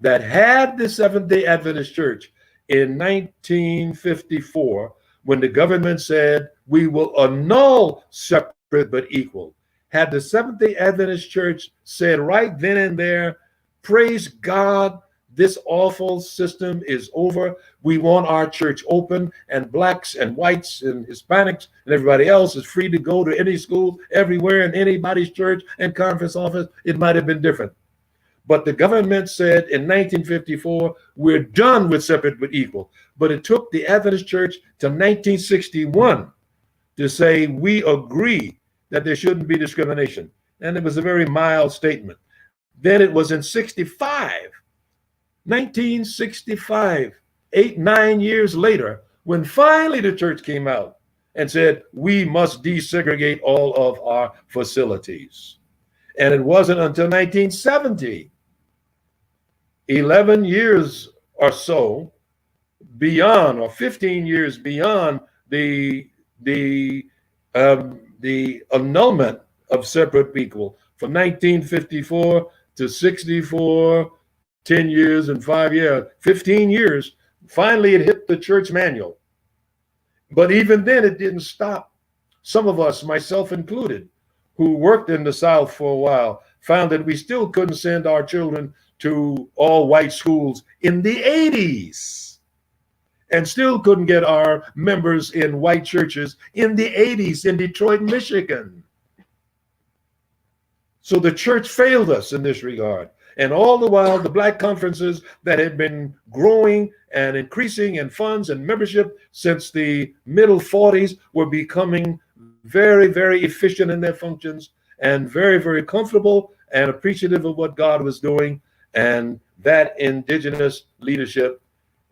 that had the Seventh-day Adventist Church in 1954, when the government said, we will annul separate but equal, had the Seventh-day Adventist Church said right then and there, praise God, this awful system is over. We want our church open, and Blacks and whites and Hispanics and everybody else is free to go to any school, everywhere, in anybody's church and conference office, it might have been different. But the government said in 1954, we're done with separate but equal. But it took the Adventist Church to 1961 to say, we agree that there shouldn't be discrimination. And it was a very mild statement. Then it was in 1965, 9 years later, when finally the church came out and said, we must desegregate all of our facilities. And it wasn't until 1970, 11 years or so beyond, or 15 years beyond the annulment of separate equal, from 1954 to 64, 10 years and 5 years, 15 years, finally it hit the church manual. But even then it didn't stop. Some of us, myself included, who worked in the South for a while, found that we still couldn't send our children to all white schools in the 80s, and still couldn't get our members in white churches in the 80s in Detroit, Michigan. So the church failed us in this regard. And all the while, the black conferences that had been growing and increasing in funds and membership since the middle 40s were becoming very, very efficient in their functions and very, very comfortable and appreciative of what God was doing. And that indigenous leadership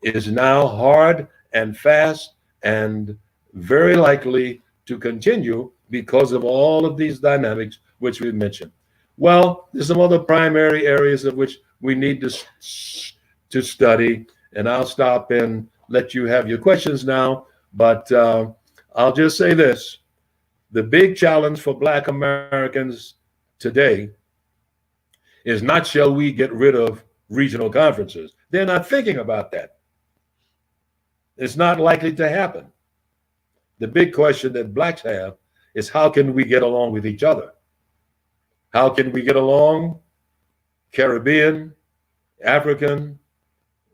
is now hard and fast and very likely to continue because of all of these dynamics which we mentioned. Well, there's some other primary areas of which we need to study, and I'll stop and let you have your questions now. But I'll just say this. The big challenge for Black Americans today is not shall we get rid of regional conferences. They're not thinking about that. It's not likely to happen. The big question that Blacks have is how can we get along with each other? How can we get along? Caribbean, African,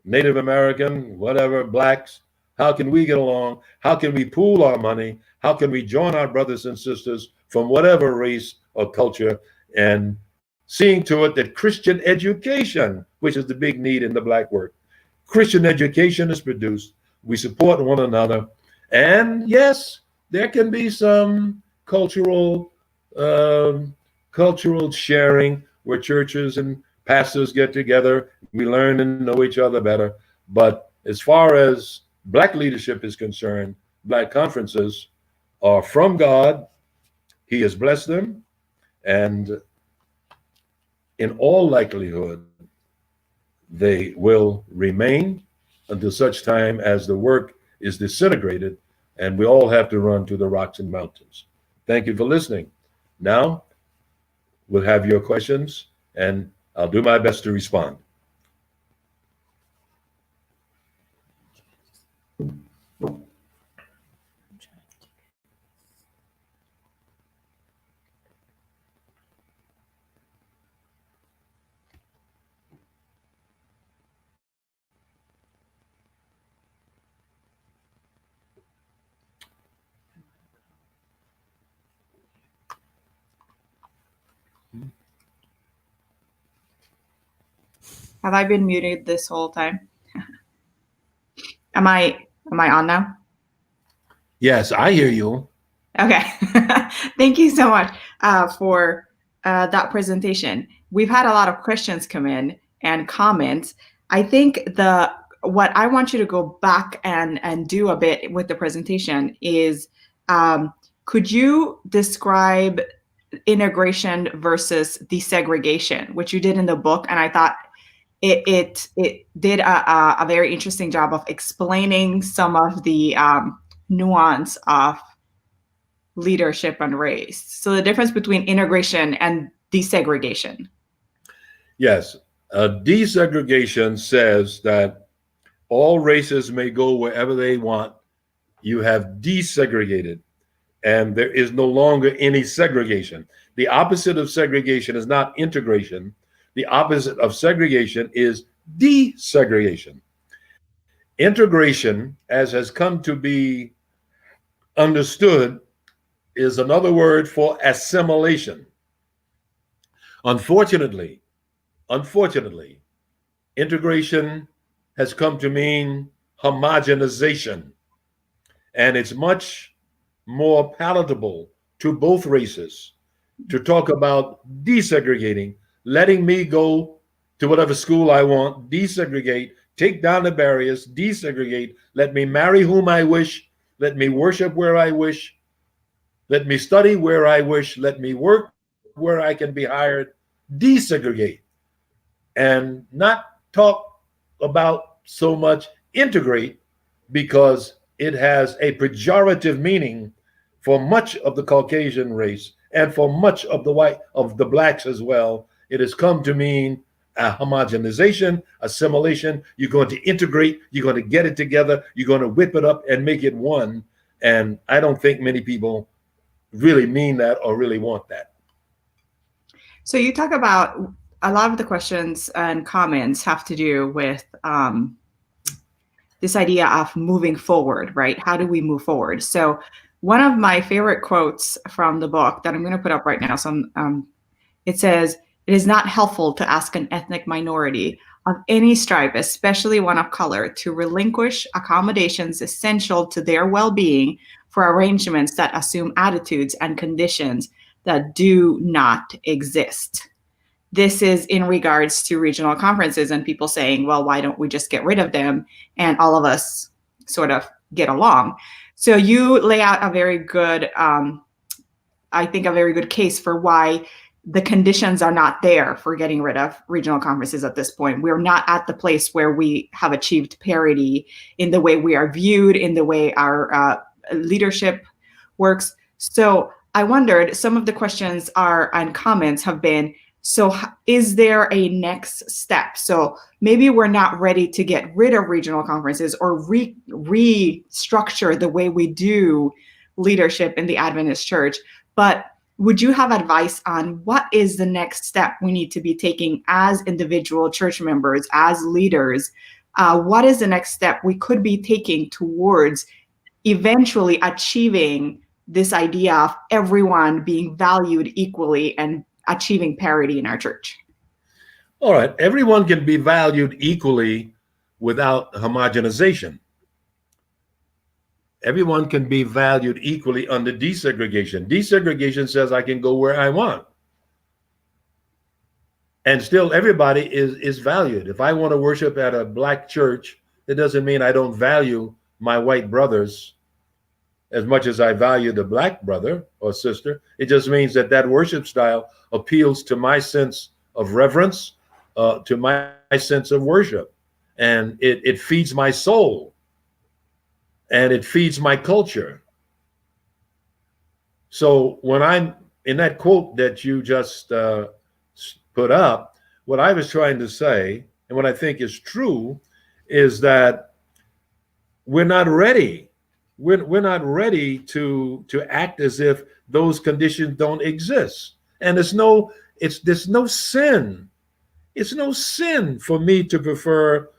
Native American, whatever, Blacks. How can we get along? How can we pool our money? How can we join our brothers and sisters from whatever race or culture, and seeing to it that Christian education, which is the big need in the Black work, Christian education is produced. We support one another. And yes, there can be some cultural sharing where churches and pastors get together. We learn and know each other better. But as far as Black leadership is concerned, Black conferences are from God. He has blessed them. And in all likelihood, they will remain until such time as the work is disintegrated and we all have to run to the rocks and mountains. Thank you for listening. Now, we'll have your questions, and I'll do my best to respond. Have I been muted this whole time? Am I on now? Yes, I hear you. Okay. Thank you so much for that presentation. We've had a lot of questions come in and comments. I think what I want you to go back and do a bit with the presentation is, could you describe integration versus desegregation, which you did in the book? And I thought it did a very interesting job of explaining some of the nuance of leadership and race. So the difference between integration and desegregation. Yes, desegregation says that all races may go wherever they want. You have desegregated, and there is no longer any segregation. The opposite of segregation is not integration. The opposite of segregation is desegregation. Integration, as has come to be understood, is another word for assimilation. Unfortunately, integration has come to mean homogenization, and it's much more palatable to both races to talk about desegregating, letting me go to whatever school I want, desegregate, take down the barriers, desegregate, let me marry whom I wish, let me worship where I wish, let me study where I wish, let me work where I can be hired, desegregate, and not talk about so much integrate, because it has a pejorative meaning for much of the Caucasian race and for much of the Blacks as well. It has come to mean a homogenization, assimilation. You're going to integrate, you're going to get it together, you're going to whip it up and make it one. And I don't think many people really mean that or really want that. So you talk about a lot of the questions and comments have to do with this idea of moving forward, right? How do we move forward? So one of my favorite quotes from the book that I'm going to put up right now, so It says, it is not helpful to ask an ethnic minority of any stripe, especially one of color, to relinquish accommodations essential to their well-being for arrangements that assume attitudes and conditions that do not exist. This is in regards to regional conferences and people saying, well, why don't we just get rid of them and all of us sort of get along? So you lay out a very good, I think, a very good case for why the conditions are not there for getting rid of regional conferences at this point. We're not at the place where we have achieved parity in the way we are viewed, in the way our leadership works. So I wondered, some of the questions and comments have been, so is there a next step? So maybe we're not ready to get rid of regional conferences or restructure the way we do leadership in the Adventist Church, but would you have advice on what is the next step we need to be taking as individual church members, as leaders? What is the next step we could be taking towards eventually achieving this idea of everyone being valued equally and achieving parity in our church? All right. Everyone can be valued equally without homogenization. Everyone can be valued equally under desegregation. Desegregation says I can go where I want. And still everybody is valued. If I want to worship at a black church, it doesn't mean I don't value my white brothers as much as I value the black brother or sister. It just means that that worship style appeals to my sense of reverence, to my sense of worship. And it feeds my soul. And it feeds my culture. So when I'm in that quote that you just put up, what I was trying to say, and what I think is true, is that we're not ready. We're not ready to act as if those conditions don't exist. And there's no sin. It's no sin for me to prefer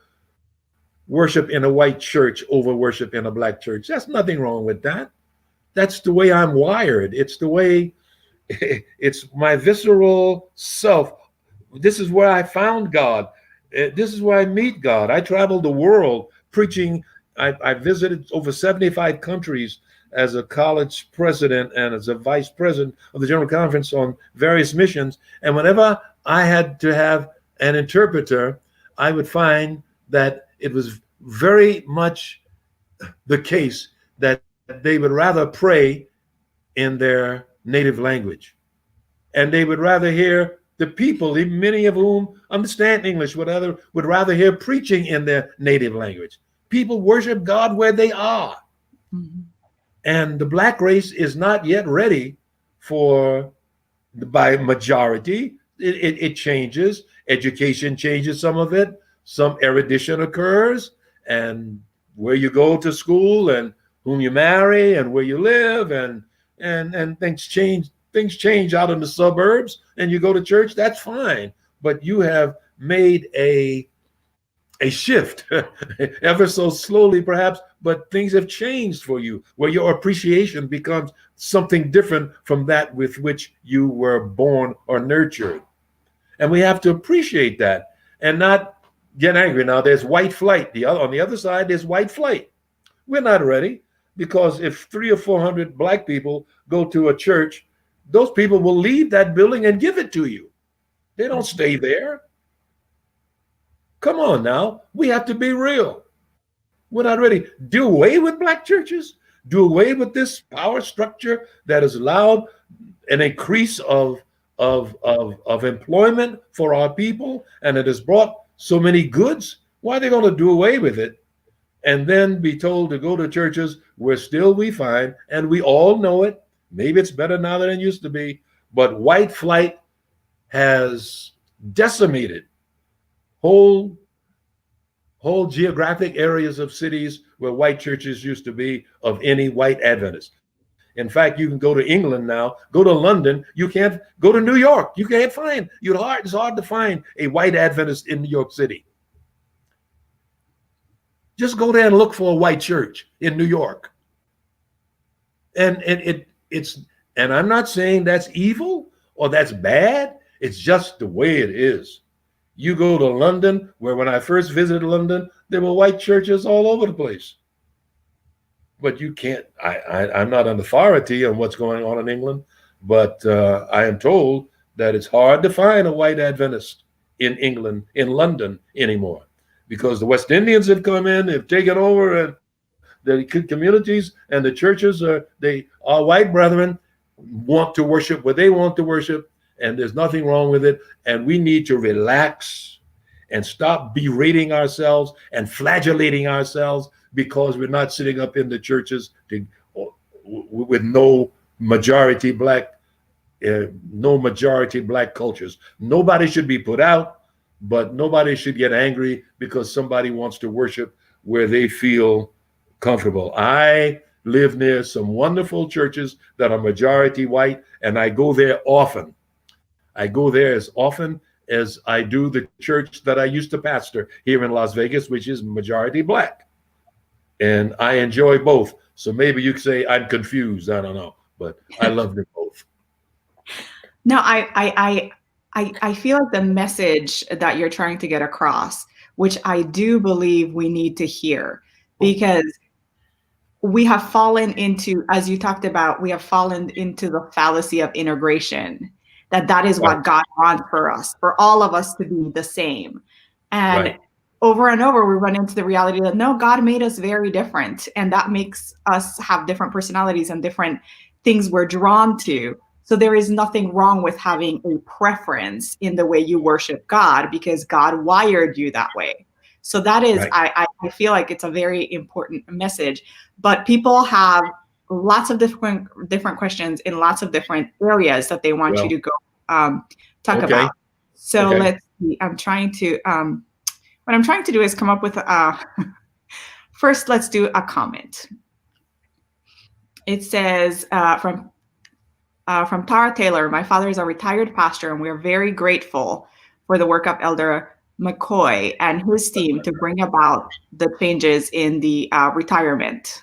worship in a white church over worship in a black church. There's nothing wrong with that. That's the way I'm wired. It's the way, it's my visceral self. This is where I found God. This is where I meet God. I traveled the world preaching. I visited over 75 countries as a college president and as a vice president of the General Conference on various missions. And whenever I had to have an interpreter, I would find that it was very much the case that they would rather pray in their native language. And they would rather hear the people, many of whom understand English, would rather hear preaching in their native language. People worship God where they are. Mm-hmm. And the black race is not yet ready by majority. It changes. Education changes some of it. Some erudition occurs, and where you go to school and whom you marry and where you live and things change. Things change out in the suburbs, and you go to church, that's fine. But you have made a shift, ever so slowly perhaps, but things have changed for you, where your appreciation becomes something different from that with which you were born or nurtured. And we have to appreciate that and not get angry. Now there's white flight. On the other side, there's white flight. We're not ready, because if 300 or 400 black people go to a church, those people will leave that building and give it to you. They don't stay there. Come on now. We have to be real. We're not ready. Do away with black churches. Do away with this power structure that has allowed an increase of employment for our people, and it has brought so many goods. Why are they going to do away with it and then be told to go to churches where still we find, and we all know it, maybe it's better now than it used to be, but white flight has decimated whole geographic areas of cities where white churches used to be of any white Adventist. In fact, you can go to England now, go to London, you can't go to New York. You can't find, it's hard to find a white Adventist in New York City. Just go there and look for a white church in New York. And I'm not saying that's evil or that's bad. It's just the way it is. You go to London, where when I first visited London, there were white churches all over the place. But you can't, I'm not an authority on what's going on in England, but I am told that it's hard to find a white Adventist in England, in London anymore, because the West Indians have come in, have taken over, and the communities and the churches our white brethren want to worship where they want to worship, and there's nothing wrong with it. And we need to relax and stop berating ourselves and flagellating ourselves because we're not sitting up in the churches with no majority black cultures. Nobody should be put out, but nobody should get angry because somebody wants to worship where they feel comfortable. I live near some wonderful churches that are majority white, and I go there often. I go there as often as I do the church that I used to pastor here in Las Vegas, which is majority black. And I enjoy both. So maybe you could say I'm confused. I don't know, but I love them both. No, I feel like the message that you're trying to get across, which I do believe we need to hear, because we have fallen into, as you talked about, we have fallen into the fallacy of integration, that is what God wants for us, for all of us to be the same. And over and over, we run into the reality that no, God made us very different. And that makes us have different personalities and different things we're drawn to. So there is nothing wrong with having a preference in the way you worship God, because God wired you that way. So that is, I feel like it's a very important message. But people have lots of different questions in lots of different areas that they want you to go talk about. So let's see. I'm trying to what I'm trying to do is come up with first, let's do a comment. It says from Tara Taylor, my father is a retired pastor, and we're very grateful for the work of Elder McCoy and his team to bring about the changes in the retirement,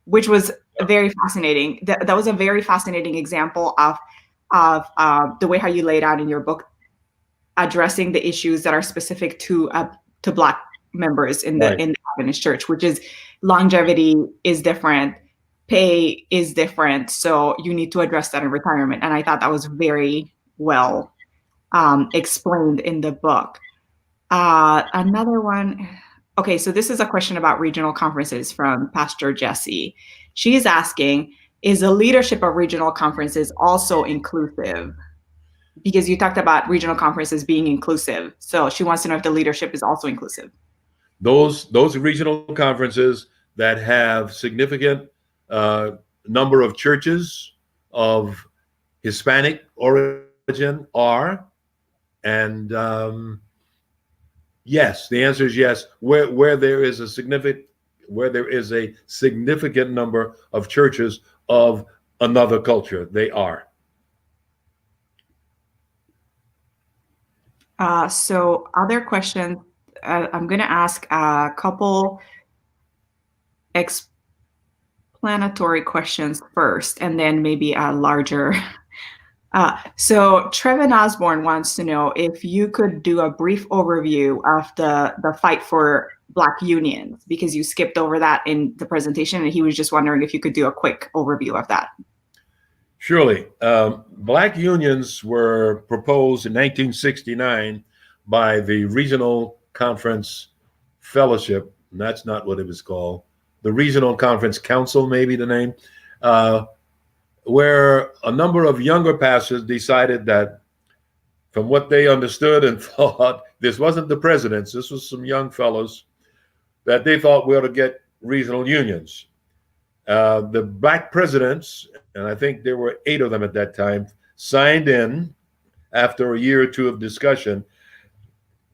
which was very fascinating. That was a very fascinating example of the way how you laid out in your book, addressing the issues that are specific to Black members in the Adventist Church, which is longevity is different, pay is different, so you need to address that in retirement. And I thought that was very well explained in the book. Another one. Okay, so this is a question about regional conferences from Pastor Jesse. She is asking, is the leadership of regional conferences also inclusive? Because you talked about regional conferences being inclusive. So she wants to know if the leadership is also inclusive. Those regional conferences that have significant number of churches of Hispanic origin are, and yes, the answer is yes. Where there is a significant number of churches of another culture, they are. So other questions, I'm going to ask a couple explanatory questions first, and then maybe a larger. So Trevin Osborne wants to know if you could do a brief overview of the fight for Black unions, because you skipped over that in the presentation, and he was just wondering if you could do a quick overview of that. Surely. Black unions were proposed in 1969 by the Regional Conference Fellowship, and that's not what it was called, the Regional Conference Council, maybe the name, where a number of younger pastors decided that, from what they understood and thought, this wasn't the presidents, this was some young fellows, that they thought we ought to get regional unions. The Black presidents, and I think there were 8 of them at that time, signed in after a year or two of discussion.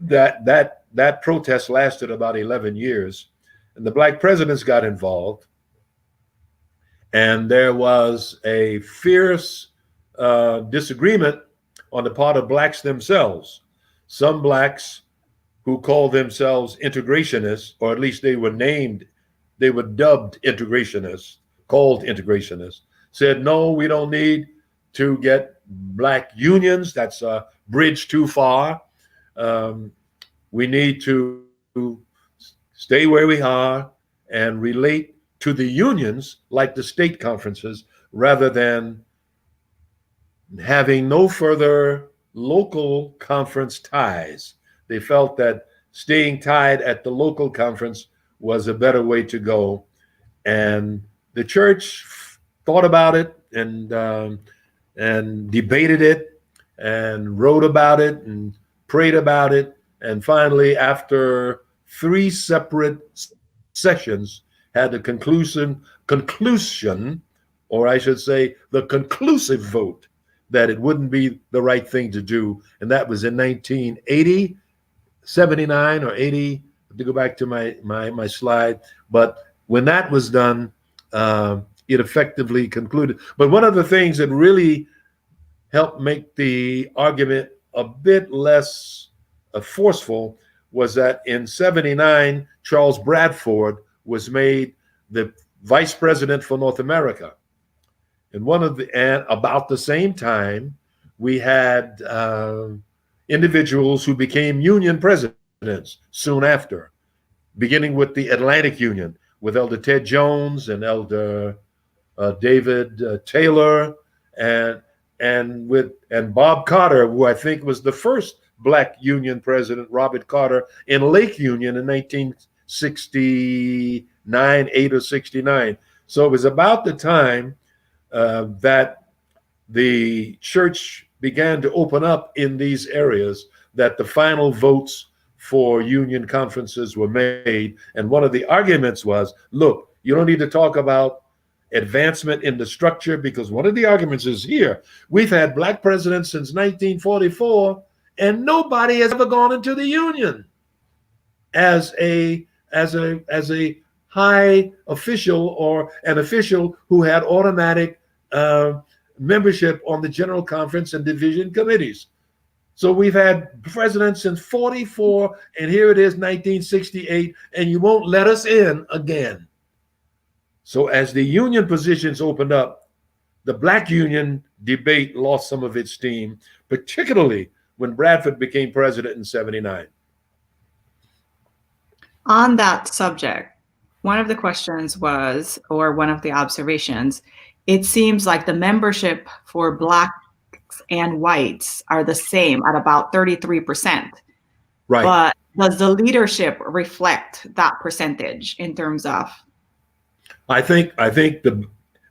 That protest lasted about 11 years, and the Black presidents got involved, and there was a fierce disagreement on the part of Blacks themselves. Some Blacks who called themselves integrationists, or at least they were dubbed integrationists, called integrationists, said, no, we don't need to get black unions. That's a bridge too far. We need to stay where we are and relate to the unions like the state conferences, rather than having no further local conference ties. They felt that staying tied at the local conference was a better way to go. And the church thought about it and debated it and wrote about it and prayed about it. And finally, after 3 separate sessions, had the conclusion, or I should say, the conclusive vote that it wouldn't be the right thing to do. And that was in 1980, 79 or 80. I have to go back to my slide. But when that was done, it effectively concluded. But one of the things that really helped make the argument a bit less forceful was that in 79, Charles Bradford was made the vice president for North America. And about the same time, we had individuals who became union presidents soon after, beginning with the Atlantic Union, with Elder Ted Jones and Elder David Taylor, and Bob Carter, who I think was the first black union president, Robert Carter, in Lake Union in 1969, 8 or 69. So it was about the time that the church began to open up in these areas that the final votes for union conferences were made. And one of the arguments was, look, you don't need to talk about advancement in the structure, because one of the arguments is here. We've had black presidents since 1944, and nobody has ever gone into the union as a high official or an official who had automatic membership on the General Conference and division committees. So we've had presidents since 44, and here it is, 1968, and you won't let us in again. So as the union positions opened up, the black union debate lost some of its steam, particularly when Bradford became president in 79. On that subject, one of the questions was, or one of the observations, it seems like the membership for blacks and whites are the same at about 33%. Right. But does the leadership reflect that percentage in terms of? I think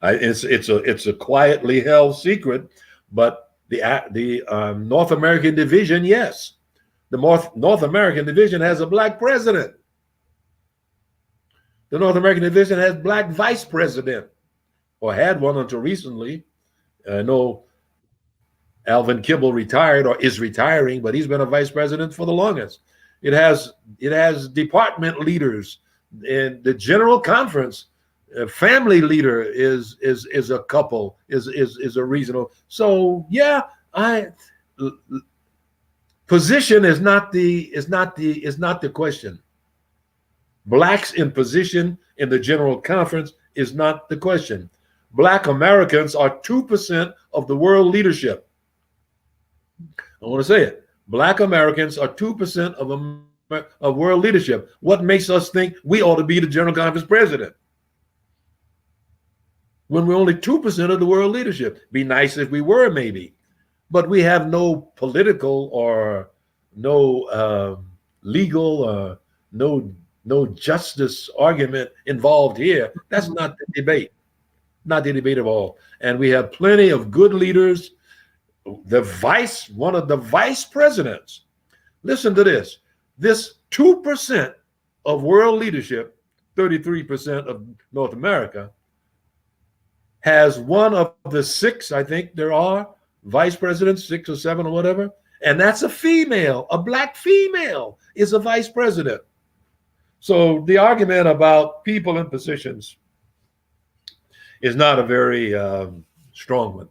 it's a quietly held secret, but the North American division, yes, the North American division has a black president. The North American division has black vice president, or had one until recently. I know Alvin Kibble retired or is retiring, but he's been a vice president for the longest. It has department leaders in the General Conference. A family leader is a couple, is a regional. So yeah, position is not the question. Blacks in position in the General Conference is not the question. Black Americans are 2% of the world leadership. I want to say it. Black Americans are 2% of world leadership. What makes us think we ought to be the General Conference president when we're only 2% of the world leadership? Be nice if we were, maybe, but we have no political or no legal no justice argument involved here. That's not the debate. Not the debate at all. And we have plenty of good leaders. One of the vice presidents, listen to this. This 2% of world leadership, 33% of North America, has one of the 6, I think there are, vice presidents, 6 or 7 or whatever, and that's a female. A black female is a vice president. So the argument about people in positions is not a very strong one.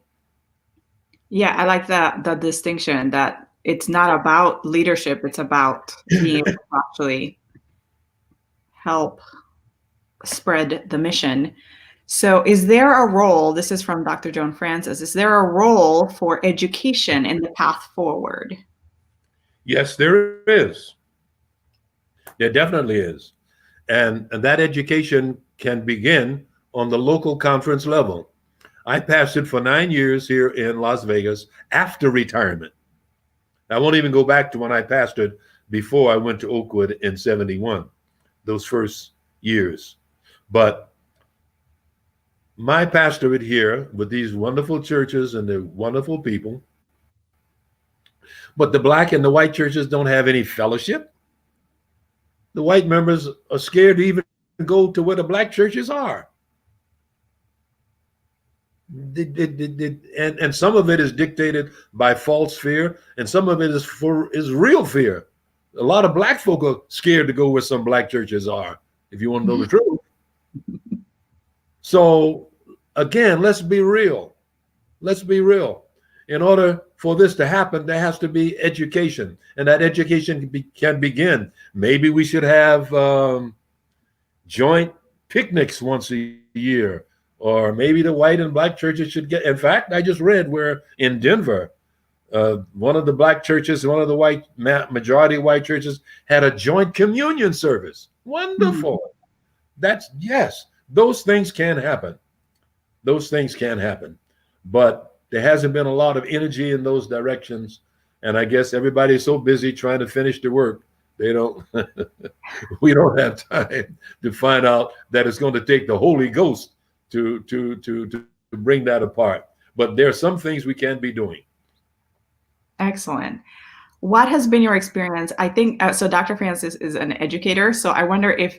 Yeah, I like the distinction that it's not about leadership, it's about being able to actually help spread the mission. So is there a role, this is from Dr. Joan Francis, is there a role for education in the path forward? Yes, there is. There definitely is. And that education can begin on the local conference level. I pastored for 9 years here in Las Vegas after retirement. I won't even go back to when I pastored before I went to Oakwood in 71, those first years. But my pastorate here with these wonderful churches and the wonderful people, but the black and the white churches don't have any fellowship. The white members are scared to even go to where the black churches are. And some of it is dictated by false fear, and some of it is real fear. A lot of black folk are scared to go where some black churches are, if you want to know the truth. So again, let's be real. Let's be real. In order for this to happen, there has to be education, and that education can begin. Maybe we should have joint picnics once a year. Or maybe the white and black churches should get. In fact, I just read where in Denver, one of the black churches, one of the white majority white churches had a joint communion service. Wonderful. That's yes. Those things can happen. Those things can happen, but there hasn't been a lot of energy in those directions. And I guess everybody's so busy trying to finish the work, they don't. We don't have time to find out that it's going to take the Holy Ghost to bring that apart. But there are some things we can be doing. Excellent. What has been your experience? I think, so Dr. Francis is an educator, so I wonder if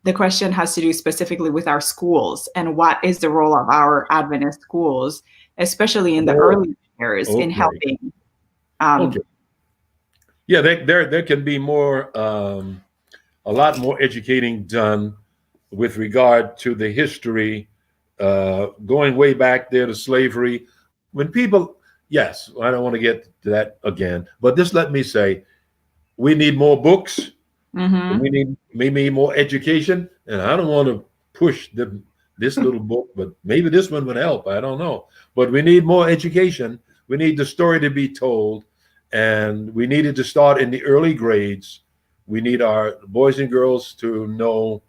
the question has to do specifically with our schools and what is the role of our Adventist schools, especially in the early years in helping. Okay. Yeah, there can be more, a lot more educating done with regard to the history, going way back there to slavery. When people, yes, I don't want to get to that again, but just let me say, we need more books. We need more education. And I don't want to push this little book, but maybe this one would help. I don't know. But we need more education. We need the story to be told. And we needed to start in the early grades. We need our boys and girls to know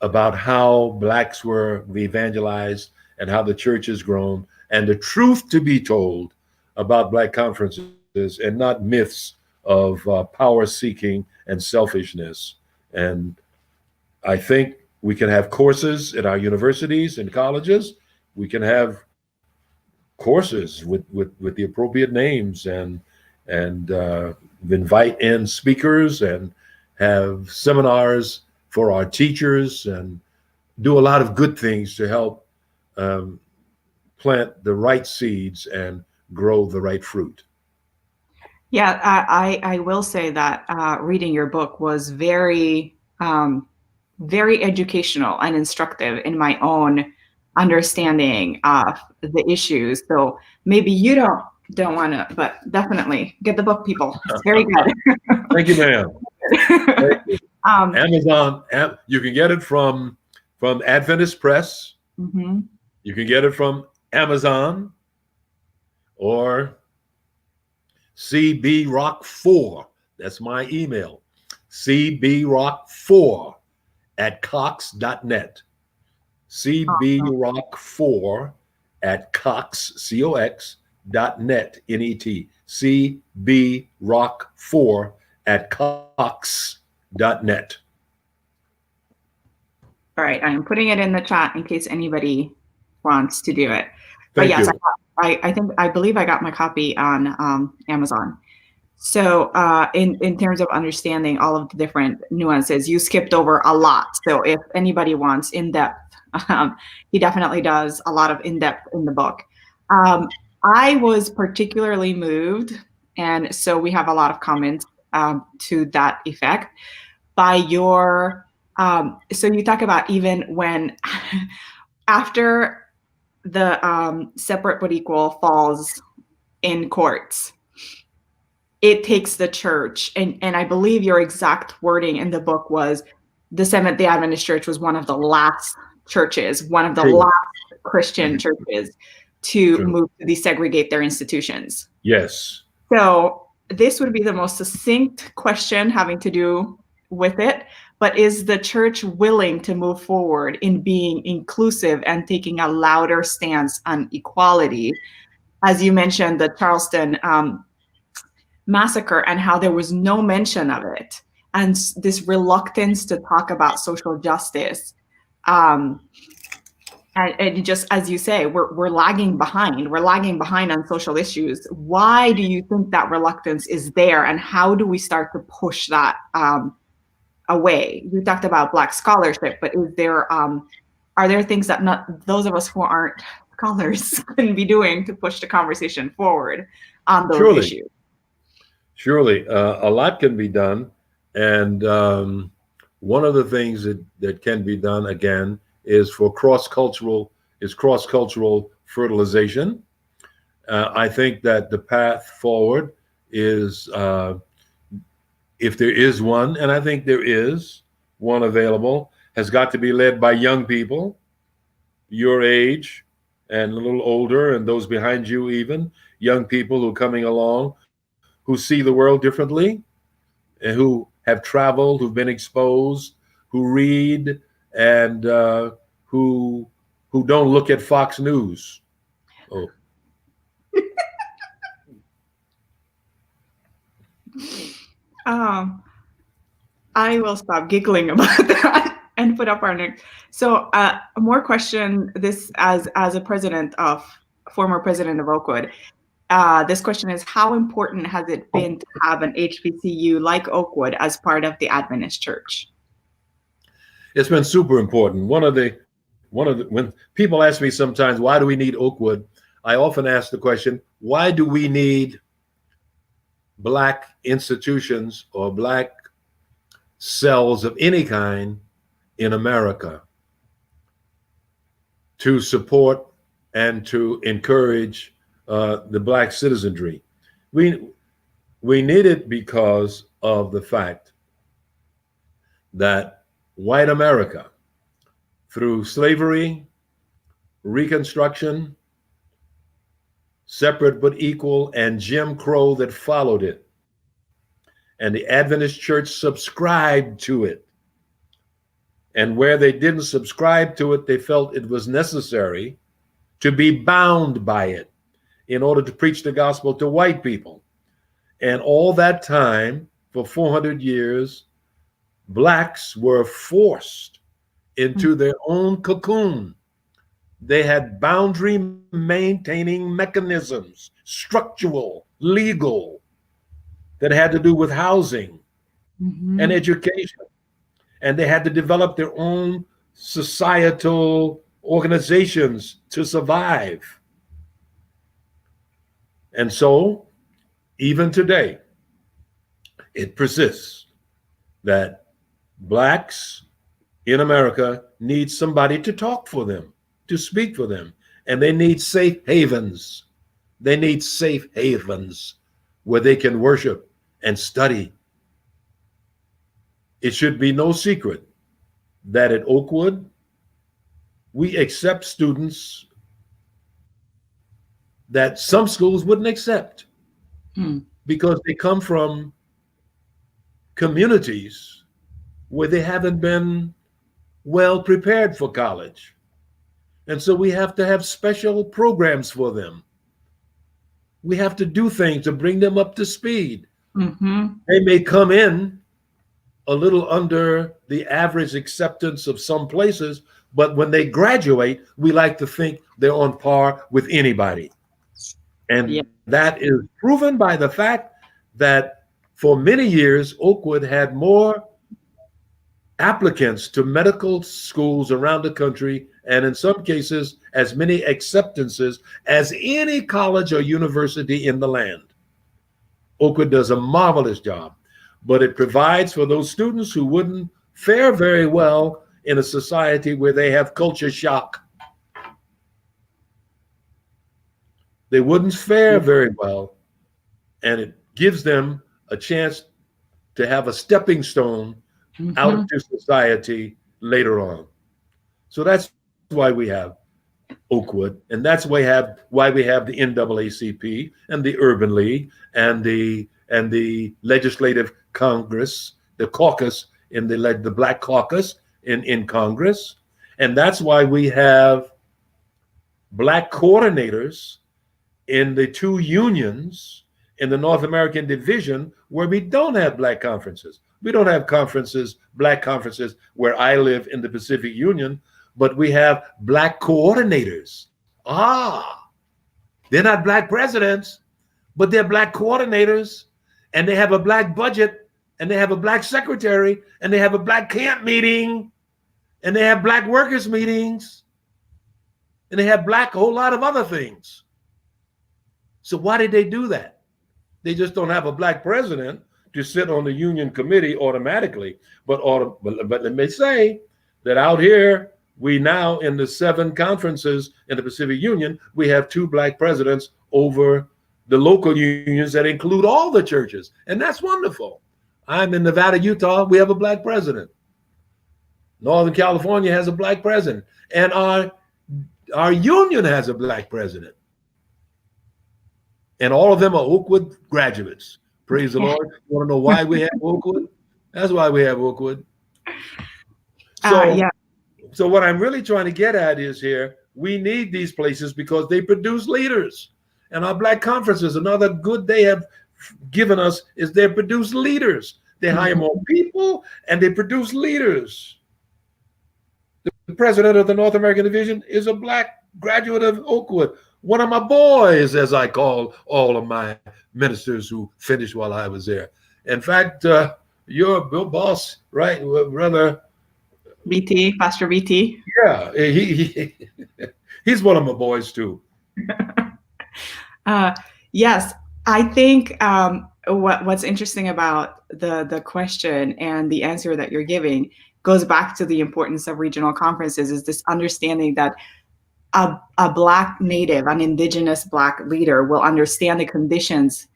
about how blacks were evangelized and how the church has grown, and the truth to be told about black conferences and not myths of power seeking and selfishness. And I think we can have courses at our universities and colleges. We can have courses with the appropriate names and invite in speakers and have seminars for our teachers and do a lot of good things to help plant the right seeds and grow the right fruit. Yeah, I will say that reading your book was very, very educational and instructive in my own understanding of the issues. So maybe you don't want to, but definitely get the book, people. It's very good. Thank you, ma'am. Thank you. Amazon, you can get it from Adventist Press. You can get it from Amazon or CBRock4. That's my email. CBRock4@cox.net. CBRock4@cox.net. N-E-T. CBRock4@cox.net. All right, I am putting it in the chat in case anybody wants to do it. Thank you. I believe I got my copy on Amazon. So in terms of understanding all of the different nuances, you skipped over a lot. So if anybody wants in-depth, he definitely does a lot of in-depth in the book. I was particularly moved, and so we have a lot of comments to that effect, by your, so you talk about even when, after the separate but equal falls in courts, it takes the church, and I believe your exact wording in the book was, the Seventh-day Adventist Church was one of the last churches, one of the True. last Christian churches to True. move to desegregate their institutions. Yes. So this would be the most succinct question having to do with it. But is the church willing to move forward in being inclusive and taking a louder stance on equality? As you mentioned, the Charleston massacre and how there was no mention of it, and this reluctance to talk about social justice. And just as you say, we're lagging behind. We're lagging behind on social issues. Why do you think that reluctance is there, and how do we start to push that away? You talked about Black scholarship, but is there are there things that not those of us who aren't scholars can be doing to push the conversation forward on those issues? Surely, a lot can be done, and one of the things that can be done again is for cross-cultural fertilization. I think that the path forward is, if there is one, and I think there is one available, has got to be led by young people, your age and a little older, and those behind you even, young people who are coming along, who see the world differently, and who have traveled, who've been exposed, who read, and who don't look at Fox News. Oh. I will stop giggling about that and put up our next. So more question, this as a former president of Oakwood. This question is, how important has it been to have an HBCU like Oakwood as part of the Adventist Church? It's been super important. When people ask me sometimes, why do we need Oakwood? I often ask the question, why do we need Black institutions or Black cells of any kind in America to support and to encourage the Black citizenry? We need it because of the fact that white America, through slavery, Reconstruction, separate but equal, and Jim Crow that followed it, and the Adventist Church subscribed to it. And where they didn't subscribe to it, they felt it was necessary to be bound by it in order to preach the gospel to white people. And all that time, for 400 years, Blacks were forced into their own cocoon. They had boundary maintaining mechanisms, structural, legal, that had to do with housing and education. And they had to develop their own societal organizations to survive. And so, even today, it persists that Blacks in America need somebody to talk for them, to speak for them. And they need safe havens. They need safe havens where they can worship and study. It should be no secret that at Oakwood, we accept students that some schools wouldn't accept because they come from communities where they haven't been well prepared for college. And so we have to have special programs for them. We have to do things to bring them up to speed. They may come in a little under the average acceptance of some places, but when they graduate, we like to think they're on par with anybody. And that is proven by the fact that for many years, Oakwood had more applicants to medical schools around the country, and in some cases, as many acceptances as any college or university in the land. Oakwood does a marvelous job, but it provides for those students who wouldn't fare very well in a society where they have culture shock. They wouldn't fare very well, and it gives them a chance to have a stepping stone out to society later on. So that's why we have Oakwood, and that's why we have the NAACP and the Urban League and the Legislative Congress, the caucus in the Black Caucus in Congress, and that's why we have Black coordinators in the two unions in the North American division where we don't have Black conferences. We don't have conferences, Black conferences, where I live in the Pacific Union, but we have Black coordinators. They're not Black presidents, but they're Black coordinators, and they have a Black budget, and they have a Black secretary, and they have a Black camp meeting, and they have Black workers meetings, and they have Black a whole lot of other things. So why did they do that? They just don't have a Black president to sit on the union committee automatically. But let me say that out here, we now in the 7 conferences in the Pacific Union, we have 2 Black presidents over the local unions that include all the churches. And that's wonderful. I'm in Nevada, Utah. We have a Black president. Northern California has a Black president. And our union has a Black president. And all of them are Oakwood graduates. Praise the Lord. You want to know why we have Oakwood? That's why we have Oakwood. So what I'm really trying to get at is here, we need these places because they produce leaders. And our Black conferences, another good they have given us is they produce leaders. They hire more people and they produce leaders. The president of the North American Division is a Black graduate of Oakwood. One of my boys, as I call all of my ministers who finished while I was there. In fact, your boss, right, brother? BT, Pastor BT. Yeah, he's one of my boys too. Yes, I think what's interesting about the question and the answer that you're giving goes back to the importance of regional conferences, is this understanding that a Black native, an indigenous Black leader will understand the conditions.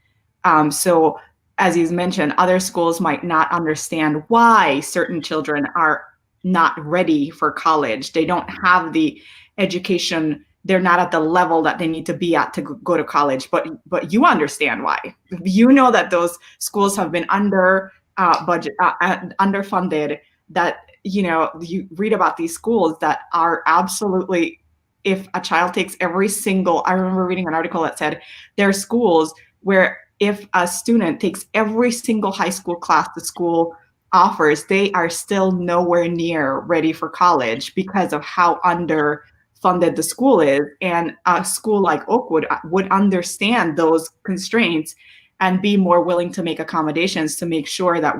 So as you mentioned, other schools might not understand why certain children are not ready for college. They don't have the education. They're not at the level that they need to be at to go to college, but you understand why. You know that those schools have been under budget, underfunded, that, you know, you read about these schools that are absolutely, if a child takes I remember reading an article that said there are schools where if a student takes every single high school class the school offers, they are still nowhere near ready for college because of how underfunded the school is. And a school like Oakwood would understand those constraints and be more willing to make accommodations to make sure that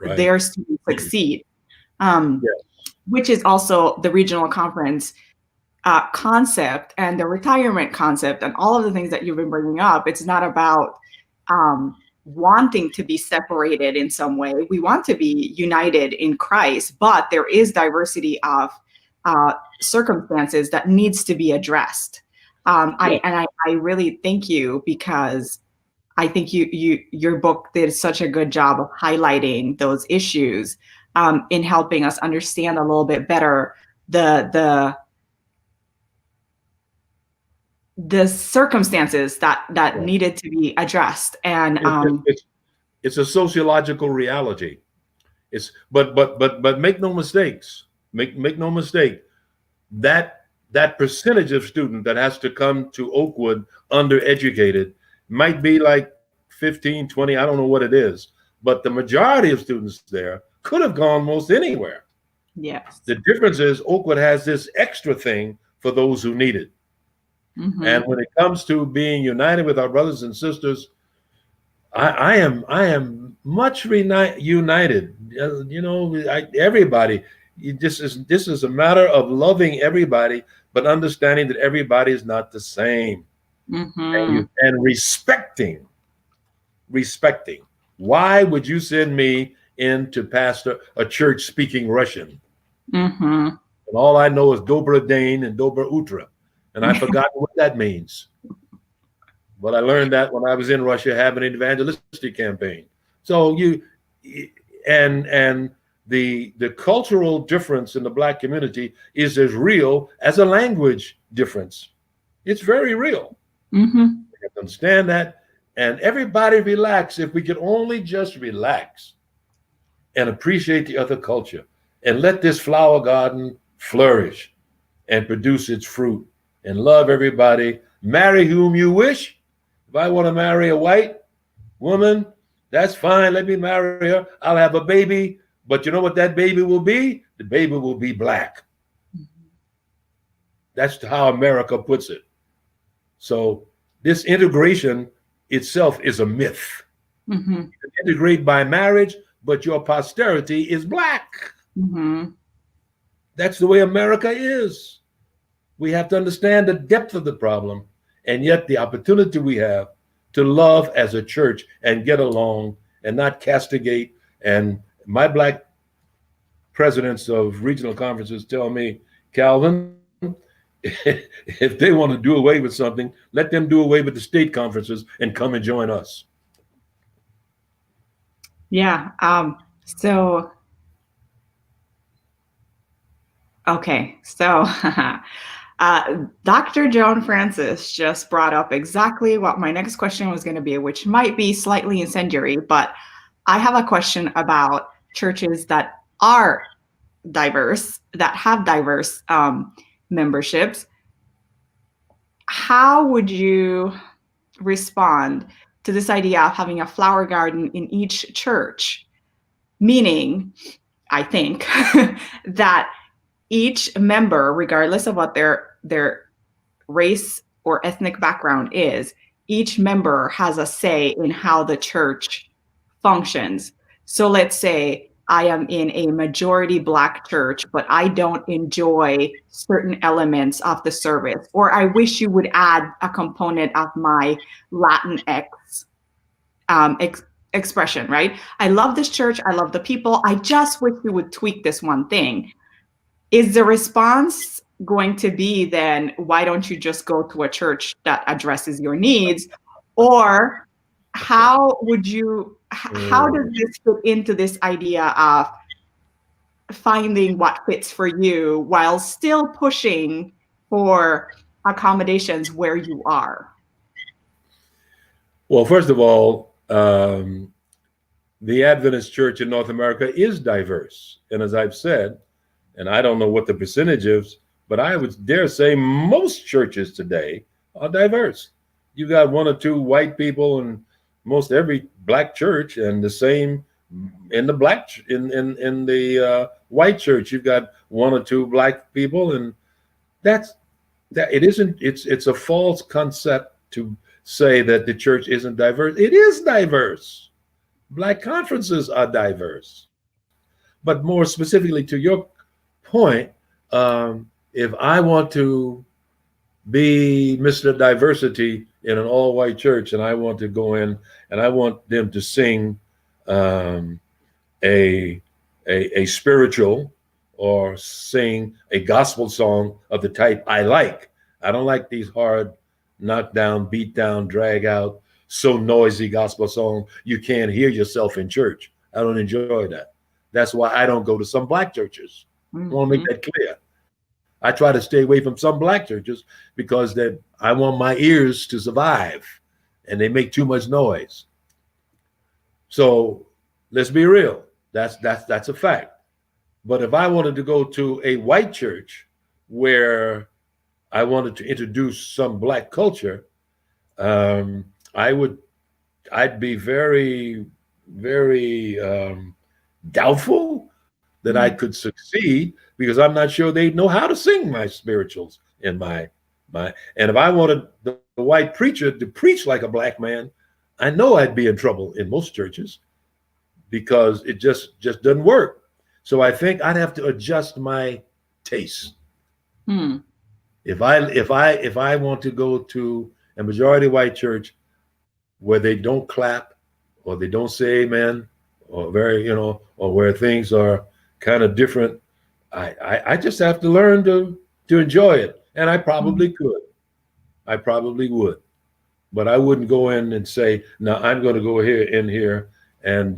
their students succeed. Which is also the regional conference concept and the retirement concept and all of the things that you've been bringing up. It's not about wanting to be separated in some way. We want to be united in Christ, but there is diversity of circumstances that needs to be addressed. I really thank you, because I think your book did such a good job of highlighting those issues in helping us understand a little bit better the circumstances that needed to be addressed. And it's a sociological reality. But make no mistakes. Make no mistake. That percentage of student that has to come to Oakwood undereducated might be like 15, 20, I don't know what it is. But the majority of students there could have gone most anywhere. Yes. The difference is Oakwood has this extra thing for those who need it. And when it comes to being united with our brothers and sisters, I am much united. You know, everybody. This is a matter of loving everybody, but understanding that everybody is not the same, and respecting. Why would you send me in to pastor a church speaking Russian? And all I know is Dobra Dane and Dobra Utra. And I've forgotten what that means. But I learned that when I was in Russia having an evangelistic campaign. So the cultural difference in the Black community is as real as a language difference. It's very real. Mm-hmm. You have to understand that. And everybody relax. If we could only just relax and appreciate the other culture and let this flower garden flourish and produce its fruit and love everybody. Marry whom you wish. If I want to marry a white woman, that's fine. Let me marry her. I'll have a baby. But you know what that baby will be? The baby will be Black. That's how America puts it. So this integration itself is a myth. Mm-hmm. You can integrate by marriage, but your posterity is Black. Mm-hmm. That's the way America is. We have to understand the depth of the problem, and yet the opportunity we have to love as a church and get along and not castigate. And my Black presidents of regional conferences tell me, Calvin, if they want to do away with something, let them do away with the state conferences and come and join us. Yeah. Okay. So Dr. Joan Francis just brought up exactly what my next question was going to be, which might be slightly incendiary, but I have a question about churches that are diverse, that have diverse memberships. How would you respond to this idea of having a flower garden in each church? Meaning, I think, that each member, regardless of what their race or ethnic background is, each member has a say in how the church functions. So let's say I am in a majority Black church, but I don't enjoy certain elements of the service, or I wish you would add a component of my Latinx expression, right? I love this church. I love the people. I just wish you would tweak this one thing. Is the response going to be then, why don't you just go to a church that addresses your needs? Or how does this fit into this idea of finding what fits for you while still pushing for accommodations where you are? Well, first of all, the Adventist church in North America is diverse. And as I've said, and I don't know what the percentage is, but I would dare say most churches today are diverse. You got one or two white people in most every Black church, and the same in the white church. You've got one or two Black people, and it's a false concept to say that the church isn't diverse. It is diverse. Black conferences are diverse. But more specifically to your point, if I want to be Mr. Diversity in an all-white church, and I want to go in and I want them to sing a spiritual or sing a gospel song of the type I like. I don't like these hard knock down, beat down, drag out, so noisy gospel song you can't hear yourself in church. I don't enjoy that. That's why I don't go to some Black churches. I want to make that clear. I try to stay away from some Black churches because I want my ears to survive, and they make too much noise. So let's be real. That's a fact. But if I wanted to go to a white church where I wanted to introduce some Black culture, I'd be very, very doubtful that I could succeed, because I'm not sure they know how to sing my spirituals and my. And if I wanted the white preacher to preach like a Black man, I know I'd be in trouble in most churches, because it just doesn't work. So I think I'd have to adjust my taste. If I want to go to a majority white church where they don't clap or they don't say amen, or or where things are kind of different, I just have to learn to enjoy it. And I probably could. I probably would. But I wouldn't go in and say, no, I'm going to go in here and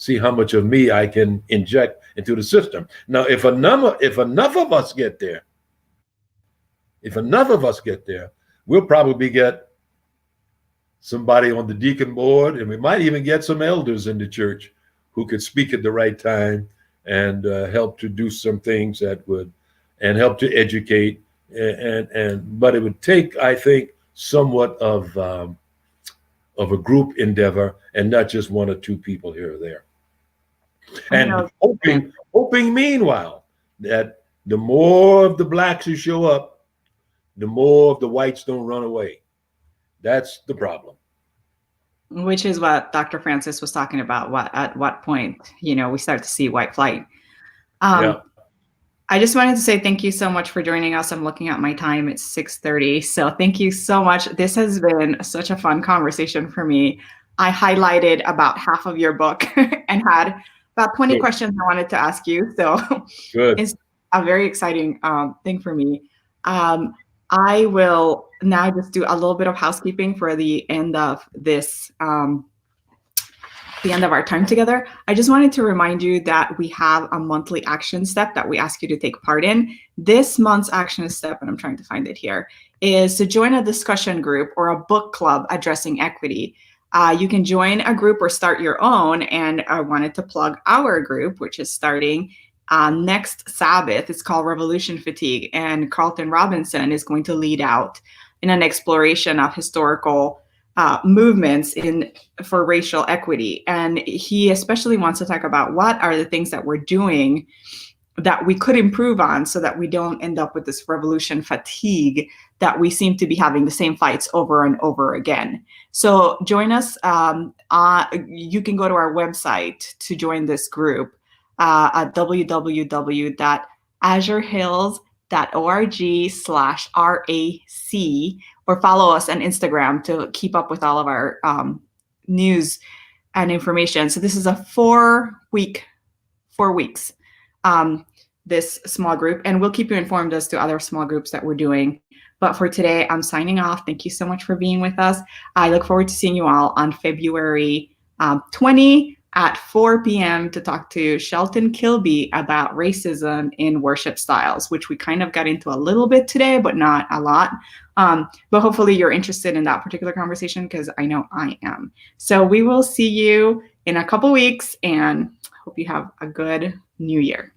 see how much of me I can inject into the system. Now, if enough of us get there, we'll probably get somebody on the deacon board, and we might even get some elders in the church who could speak at the right time and help to do some things that would, and help to educate. But it would take, I think, somewhat of a group endeavor and not just one or two people here or there. And hoping meanwhile that the more of the blacks who show up, the more of the whites don't run away. That's the problem. Which is what Dr. Francis was talking about. At what point, we start to see white flight. Yeah. I just wanted to say thank you so much for joining us. I'm looking at my time. It's 6:30. So thank you so much. This has been such a fun conversation for me. I highlighted about half of your book and had about 20 questions I wanted to ask you. So it's a very exciting thing for me. I will now just do a little bit of housekeeping for the end of this, the end of our time together. I just wanted to remind you that we have a monthly action step that we ask you to take part in. This month's action step, and I'm trying to find it here, is to join a discussion group or a book club addressing equity. You can join a group or start your own, and I wanted to plug our group, which is starting next Sabbath. It's called Revolution Fatigue, and Carlton Robinson is going to lead out in an exploration of historical movements for racial equity. And he especially wants to talk about what are the things that we're doing that we could improve on so that we don't end up with this revolution fatigue that we seem to be having the same fights over and over again. So join us. You can go to our website to join this group at www.azurehills.org/RAC, or follow us on Instagram to keep up with all of our news and information. So this is a 4 weeks, this small group, and we'll keep you informed as to other small groups that we're doing. But for today, I'm signing off. Thank you so much for being with us. I look forward to seeing you all on February 20 at 4 p.m. to talk to Shelton Kilby about racism in worship styles, which we kind of got into a little bit today, but not a lot. But hopefully you're interested in that particular conversation, because I know I am. So we will see you in a couple weeks, and hope you have a good new year.